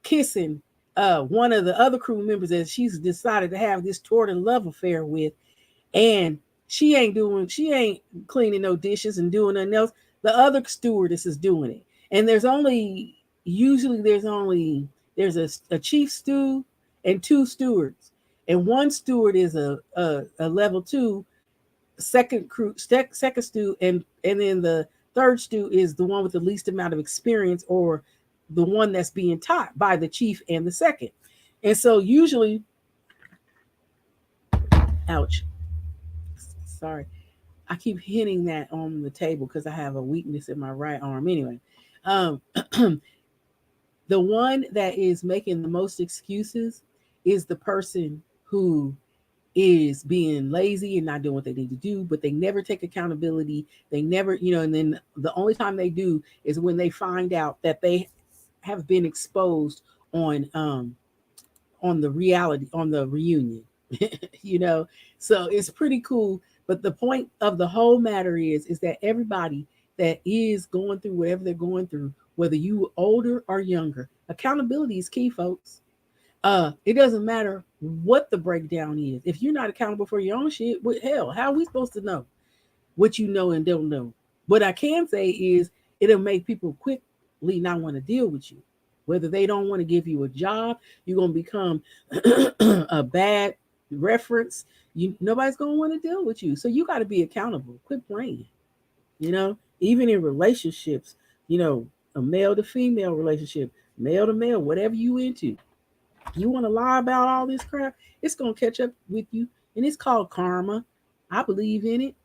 kissing one of the other crew members that she's decided to have this toward and love affair with, and she ain't cleaning no dishes and doing nothing else. The other stewardess is doing it, and there's a chief stew and two stewards, and one steward is a level two second stew, and then the third stew is the one with the least amount of experience, or the one that's being taught by the chief and the second. And so usually, ouch, sorry, I keep hitting that on the table because I have a weakness in my right arm. Anyway, um, the one that is making the most excuses is the person who is being lazy and not doing what they need to do, but they never take accountability. They never, and then the only time they do is when they find out that they have been exposed on on the reality, on the reunion. you know so it's pretty cool, but the point of the whole matter is that everybody that is going through whatever they're going through, whether you older or younger, accountability is key, folks. It doesn't matter what the breakdown is. If you're not accountable for your own shit, what hell, how are we supposed to know what you know and don't know? What I can say is it'll make people quickly not want to deal with you. Whether they don't want to give you a job, you're gonna become a bad reference. Nobody's gonna want to deal with you. So you got to be accountable. Quit playing. Even in relationships, you know, a male to female relationship, male to male, whatever you into, you want to lie about all this crap, it's going to catch up with you. And it's called karma. I believe in it.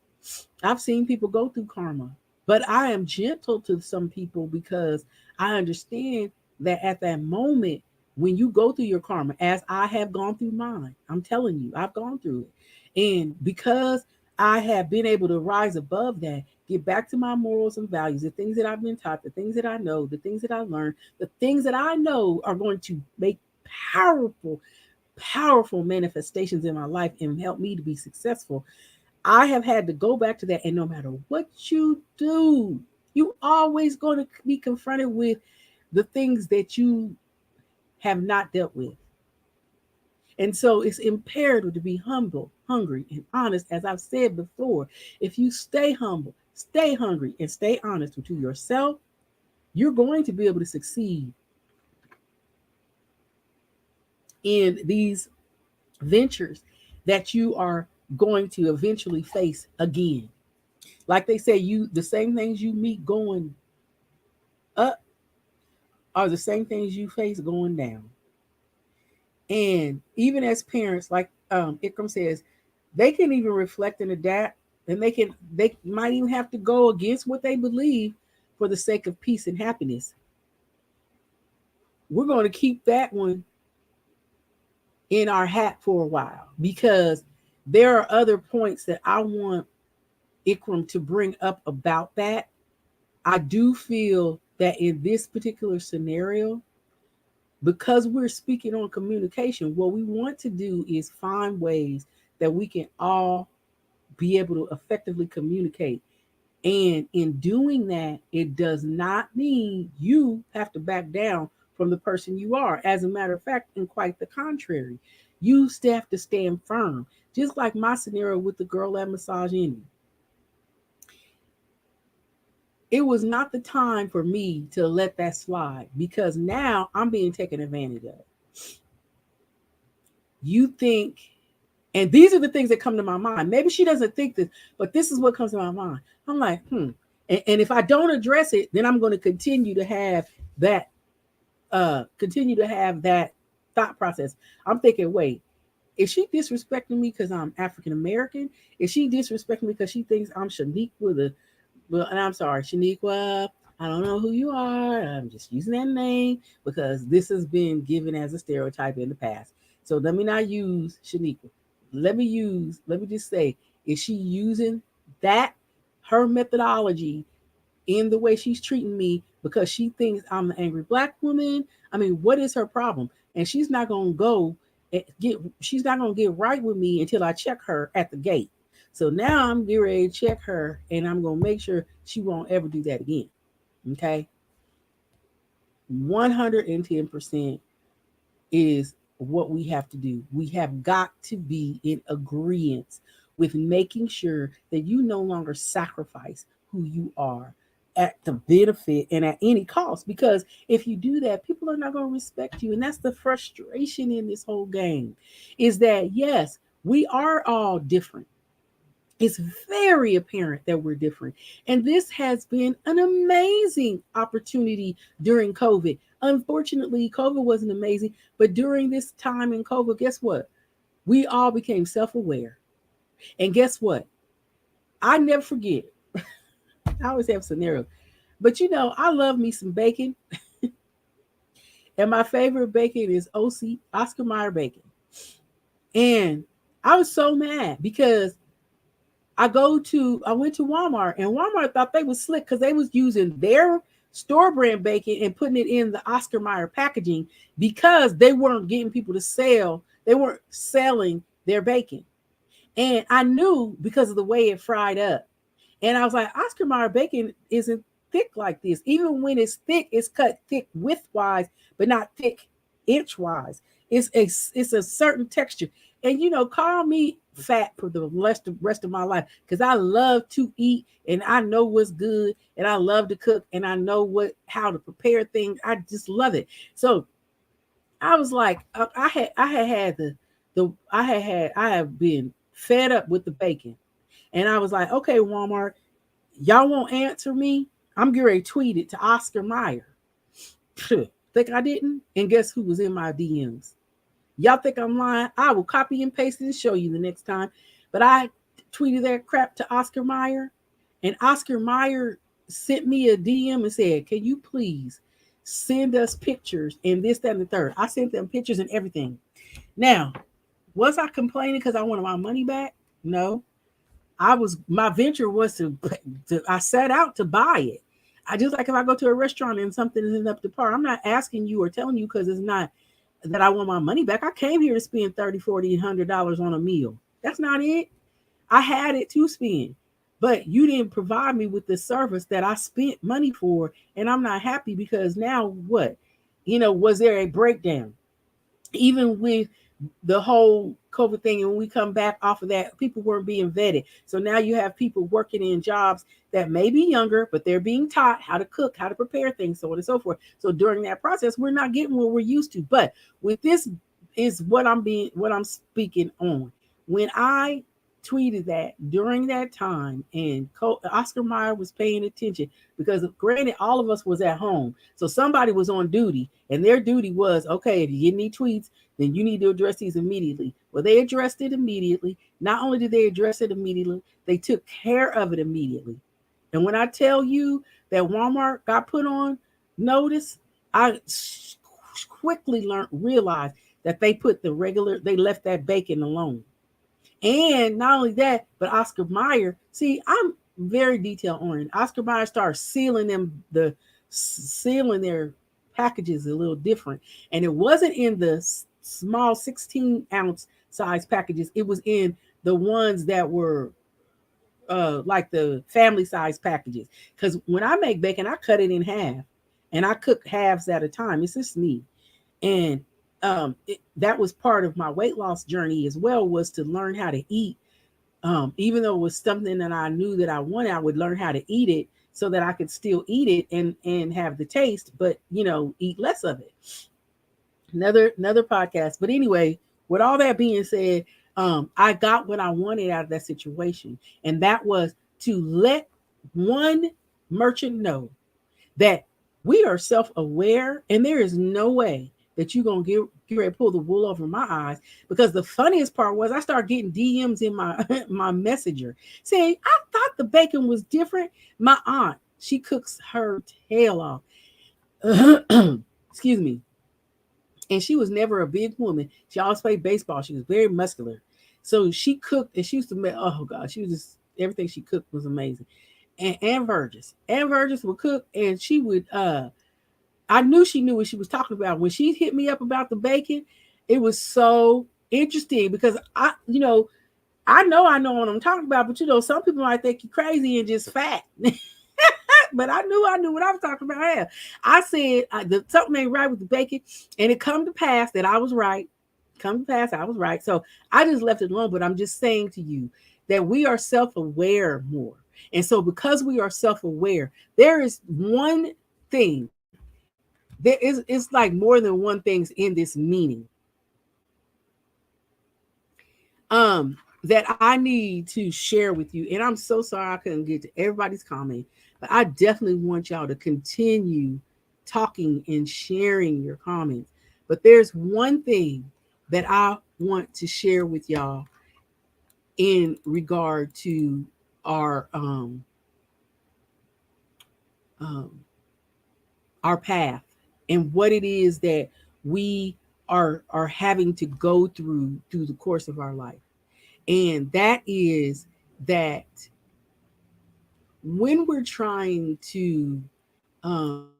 I've seen people go through karma, but I am gentle to some people because I understand that at that moment, when you go through your karma, as I have gone through mine, I'm telling you, I've gone through it. And because I have been able to rise above that, get back to my morals and values, the things that I've been taught, the things that I know, the things that I learned, the things that I know are going to make powerful, powerful manifestations in my life and help me to be successful. I have had to go back to that. And no matter what you do, you always going to be confronted with the things that you have not dealt with. And so it's imperative to be humble, hungry, and honest. As I've said before, if you stay humble, stay hungry, and stay honest to yourself, you're going to be able to succeed in these ventures that you are going to eventually face again. Like they say, the same things you meet going up are the same things you face going down. And even as parents, like Ikram says, they can even reflect and adapt, and they might even have to go against what they believe for the sake of peace and happiness. We're going to keep that one in our hat for a while because there are other points that I want Ikram to bring up about that. I do feel that in this particular scenario, because we're speaking on communication, what we want to do is find ways that we can all be able to effectively communicate. And in doing that, it does not mean you have to back down from the person you are. As a matter of fact, and quite the contrary, you still have to stand firm. Just like my scenario with the girl that massaged me. It was not the time for me to let that slide because now I'm being taken advantage of. You think, and these are the things that come to my mind. Maybe she doesn't think this, but this is what comes to my mind. I'm like, And if I don't address it, then I'm going to that, continue to have that thought process. I'm thinking, wait, is she disrespecting me because I'm African American? Is she disrespecting me because she thinks I'm Shaniqua well, and I'm sorry, Shaniqua, I don't know who you are. I'm just using that name because this has been given as a stereotype in the past. So let me not use Shaniqua. Let me just say, is she using that, her methodology in the way she's treating me because she thinks I'm an angry black woman? I mean, what is her problem? And she's not gonna she's not gonna get right with me until I check her at the gate. So now I'm getting ready to check her, and I'm gonna make sure she won't ever do that again. Okay, 110% is what we have to do. We have got to be in agreement with making sure that you no longer sacrifice who you are at the benefit and at any cost. Because if you do that, people are not going to respect you. And that's the frustration in this whole game is that, yes, we are all different. It's very apparent that we're different. And this has been an amazing opportunity during COVID. Unfortunately, COVID wasn't amazing, but during this time in COVID, guess what? We all became self aware. And guess what? I never forget. I always have scenarios. But I love me some bacon. And my favorite bacon is OC, Oscar Mayer bacon. And I was so mad because I went to Walmart and Walmart thought they was slick because they was using their store brand bacon and putting it in the Oscar Mayer packaging because they weren't getting people to sell. They weren't selling their bacon. And I knew because of the way it fried up. And I was like, Oscar Mayer bacon isn't thick like this. Even when it's thick, it's cut thick widthwise, but not thick inchwise. It's a certain texture. And call me fat for the rest of my life because I love to eat and I know what's good and I love to cook and I know how to prepare things. I just love it. So I was like, I have been fed up with the bacon. And I was like, okay, Walmart, y'all won't answer me. I'm getting ready to tweet it to Oscar Mayer. Think I didn't? And guess who was in my DMs? Y'all think I'm lying? I will copy and paste it and show you the next time. But I tweeted that crap to Oscar Mayer, and Oscar Mayer sent me a DM and said, can you please send us pictures and this, that, and the third? I sent them pictures and everything. Now, was I complaining because I wanted my money back? No. My venture was to I set out to buy it. I just like if I go to a restaurant and something isn't up to par, I'm not asking you or telling you because it's not that I want my money back. I came here to spend 30, 40, $100 on a meal. That's not it. I had it to spend, but you didn't provide me with the service that I spent money for, and I'm not happy because now what? Was there a breakdown? Even with the whole COVID thing, and when we come back off of that, people weren't being vetted. So now you have people working in jobs that may be younger, but they're being taught how to cook, how to prepare things, so on and so forth. So during that process, we're not getting what we're used to. But with this is what I'm speaking on. When I tweeted that during that time, and Oscar Mayer was paying attention because, granted, all of us was at home, so somebody was on duty, and their duty was okay. If you get any tweets, then you need to address these immediately. Well, they addressed it immediately. Not only did they address it immediately, they took care of it immediately. And when I tell you that Walmart got put on notice, I quickly realized that they left that bacon alone. And not only that, but Oscar Mayer, see, I'm very detail oriented. Oscar Mayer started sealing their packages a little different. And it wasn't in the small 16-ounce size packages. It was in the ones that were like the family size packages. Because when I make bacon, I cut it in half and I cook halves at a time. It's just me. And that was part of my weight loss journey as well, was to learn how to eat. Even though it was something that I knew that I wanted, I would learn how to eat it so that I could still eat it and have the taste, but eat less of it. Another podcast. But anyway, with all that being said, I got what I wanted out of that situation, and that was to let one merchant know that we are self-aware, and there is no way that you're gonna get ready to pull the wool over my eyes. Because the funniest part was I started getting DMs in my my messenger saying, I thought the bacon was different. My aunt, she cooks her tail off. Excuse me. And she was never a big woman. She always played baseball. She was very muscular. So she cooked, and she used to make, oh God, she was just, everything she cooked was amazing. And Ann Burgess would cook, and she would I knew she knew what she was talking about. When she hit me up about the bacon, it was so interesting because I know what I'm talking about, but some people might think you're crazy and just fat. But I knew what I was talking about. Yeah. I said something ain't right with the bacon, and it come to pass that I was right. Come to pass, I was right. So I just left it alone. But I'm just saying to you that we are self-aware more, and so because we are self-aware, there is one thing. There is it's like more than one things in this meaning. That I need to share with you. And I'm so sorry I couldn't get to everybody's comment, but I definitely want y'all to continue talking and sharing your comments. But there's one thing that I want to share with y'all in regard to our um our path and what it is that we are having to go through the course of our life. And that is that when we're trying to I'm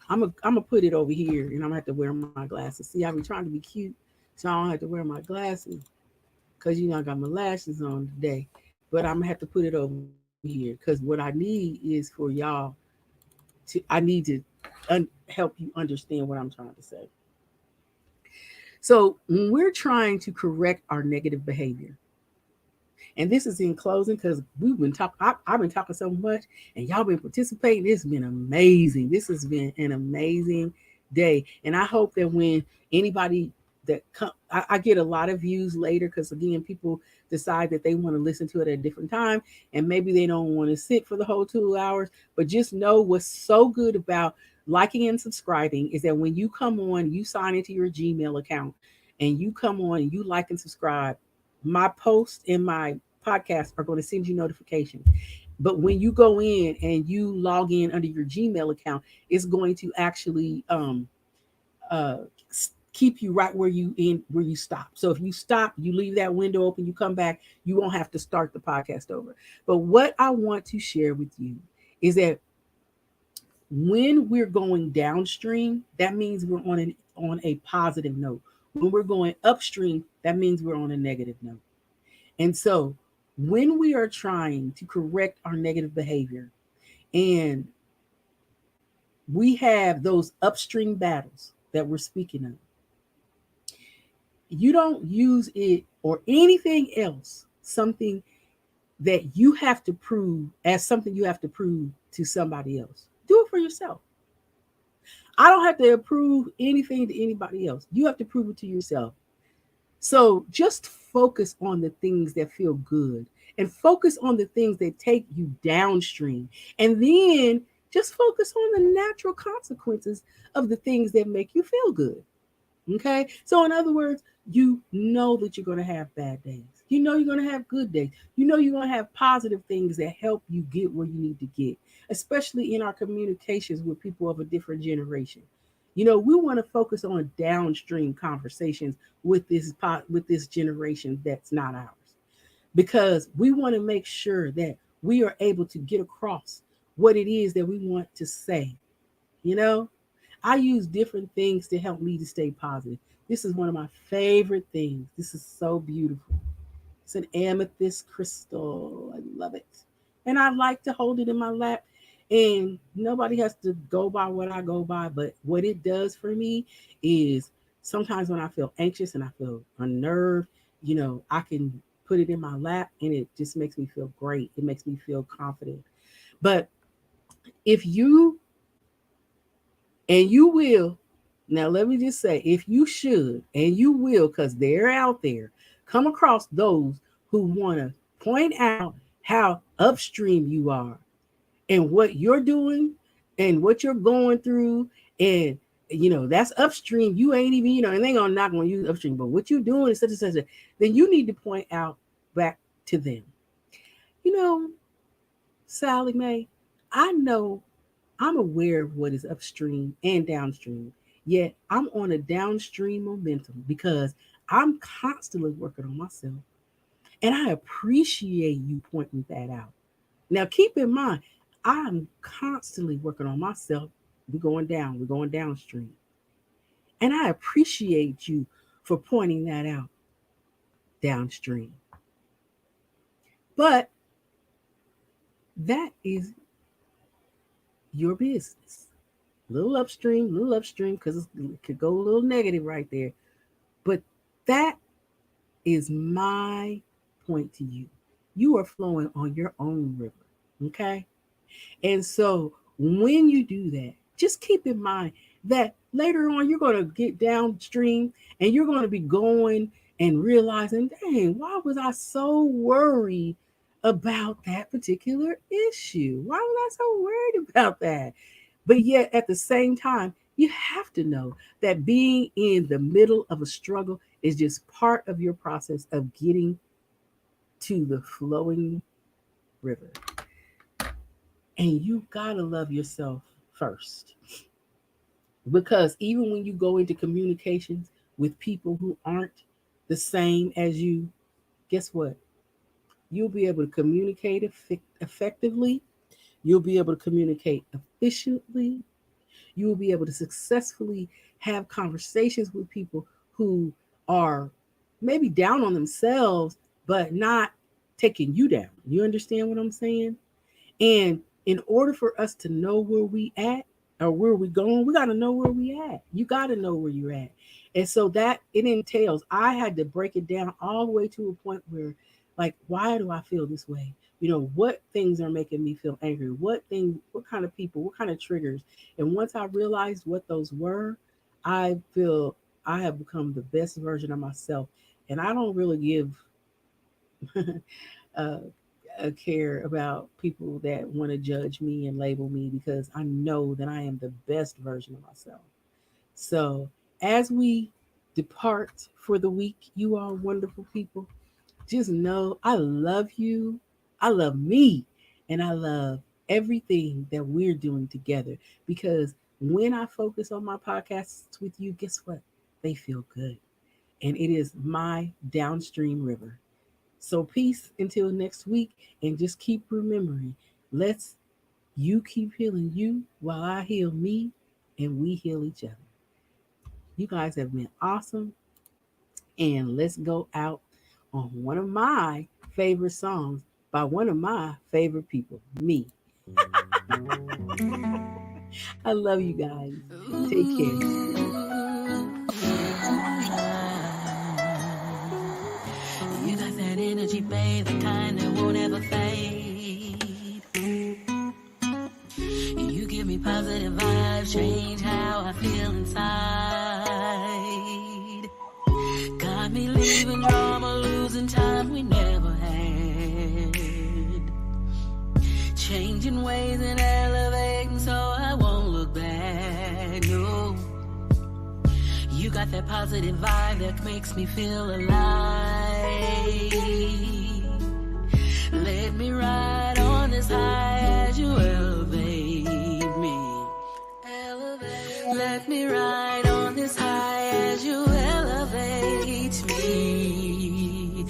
gonna put it over here and I'm gonna have to wear my glasses. See, I be trying to be cute, so I don't have to wear my glasses because I got my lashes on today. But I'm gonna have to put it over here because what I need is for y'all I need to help you understand what I'm trying to say. So when we're trying to correct our negative behavior, and this is in closing because we've been talking. I've been talking so much, and y'all been participating. It's been amazing. This has been an amazing day, and I hope that when anybody that come, I get a lot of views later because again, people decide that they want to listen to it at a different time, and maybe they don't want to sit for the whole 2 hours. But just know what's so good about liking and subscribing is that when you come on, you sign into your Gmail account, and you come on and you like and subscribe. My posts and my podcasts are going to send you notifications. But when you go in and you log in under your Gmail account, it's going to actually uh, keep you right where you stop. So if you stop, you leave that window open, you come back, you won't have to start the podcast over. But what I want to share with you is that when we're going downstream, that means we're on a positive note. When we're going upstream, that means we're on a negative note. And so when we are trying to correct our negative behavior and we have those upstream battles that we're speaking of, you don't use it or anything else, something that you have to prove as something you have to prove to somebody else. Do it for yourself. I don't have to prove anything to anybody else. You have to prove it to yourself. So just focus on the things that feel good and focus on the things that take you downstream. And then just focus on the natural consequences of the things that make you feel good. Okay. So, in other words, you know that you're going to have bad days. You know you're going to have good days. You know you're going to have positive things that help you get where you need to get, especially in our communications with people of a different generation. We want to focus on downstream conversations with this generation that's not ours, because we want to make sure that we are able to get across what it is that we want to say. You know, I use different things to help me to stay positive. This is one of my favorite things. This is so beautiful. It's an amethyst crystal. I love it. And I like to hold it in my lap. And nobody has to go by what I go by. But what it does for me is sometimes when I feel anxious and I feel unnerved, I can put it in my lap and it just makes me feel great. It makes me feel confident. But if you and you will. Now, let me just say, if you should, and you will, because they're out there, come across those who want to point out how upstream you are and what you're doing and what you're going through. And, that's upstream. You ain't even, and they are not going to use upstream, but what you're doing is such and such, then you need to point out back to them. You know, Sally Mae, I know I'm aware of what is upstream and downstream, yet I'm on a downstream momentum because I'm constantly working on myself. And I appreciate you pointing that out. Now, keep in mind, I'm constantly working on myself. We're going downstream. And I appreciate you for pointing that out downstream. But that is your business. Little upstream, because it could go a little negative right there. But that is my point to you. You are flowing on your own river. Okay? And so when you do that, just keep in mind that later on you're going to get downstream and you're going to be going and realizing, dang, why was I so worried about that particular issue? Why was I so worried about that? But yet at the same time, you have to know that being in the middle of a struggle is just part of your process of getting to the flowing river. And you gotta love yourself first. Because even when you go into communications with people who aren't the same as you, guess what? You'll be able to communicate effectively. You'll be able to communicate efficiently. You will be able to successfully have conversations with people who are maybe down on themselves, but not taking you down. You understand what I'm saying? And in order for us to know where we at or where we going, we got to know where we at. You got to know where you're at. And so that it entails, I had to break it down all the way to a point where, like, why do I feel this way? You know, what things are making me feel angry? What kind of people, what kind of triggers? And once I realized what those were, I feel I have become the best version of myself. And I don't really give care about people that want to judge me and label me, because I know that I am the best version of myself. So as we depart for the week, you are wonderful people. Just know I love you. I love me. And I love everything that we're doing together. Because when I focus on my podcasts with you, guess what? They feel good. And it is my downstream river. So peace until next week. And just keep remembering, let's you keep healing you while I heal me, and we heal each other. You guys have been awesome. And let's go out on one of my favorite songs by one of my favorite people, me. I love you guys. Take care. You got that energy, babe, the kind that won't ever fade. You give me positive vibes, change how I feel inside. Got me leaving drama, losing time we never had. Changing ways and elevating so I won't look back, no. You got that positive vibe that makes me feel alive. Let me ride on this high as you elevate me. Let me ride on this high as you elevate me.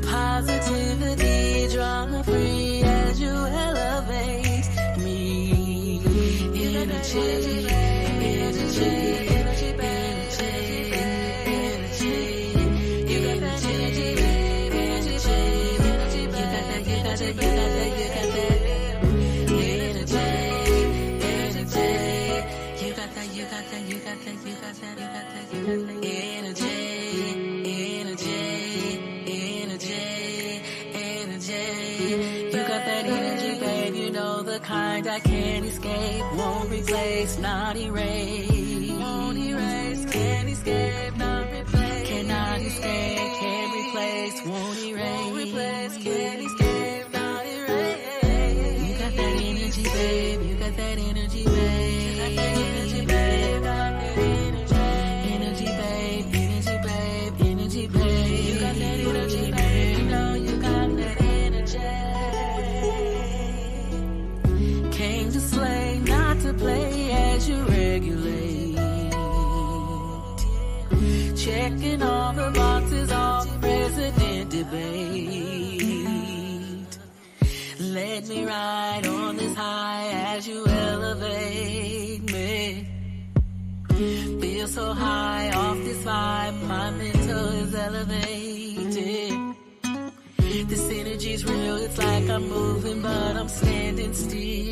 Positivity, drama free as you elevate me. Energy, energy. I can't escape, won't replace, not erase. Won't erase, can't escape, not replace. Cannot escape, can't replace, won't erase. Won't replace, can't escape, not erase. You got that energy, babe, you got that energy, babe. You got that energy, babe, got that energy. Energy, babe, energy, babe, energy, babe. You got that energy, babe, you know you got that energy. Came to slay, not to play as you regulate. Checking all the boxes off president debate. Let me ride on this high as you elevate me. Feel so high off this vibe, my mental is elevated. This energy's real, it's like I'm moving, but I'm standing still.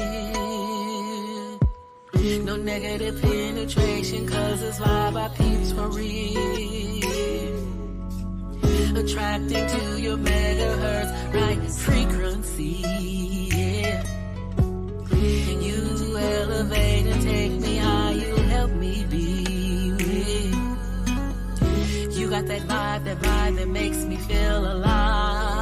No negative penetration, cause this vibe I peeps for real. Attracting to your megahertz, right frequency, yeah. You elevate and take me high, you help me be real. You got that vibe that makes me feel alive.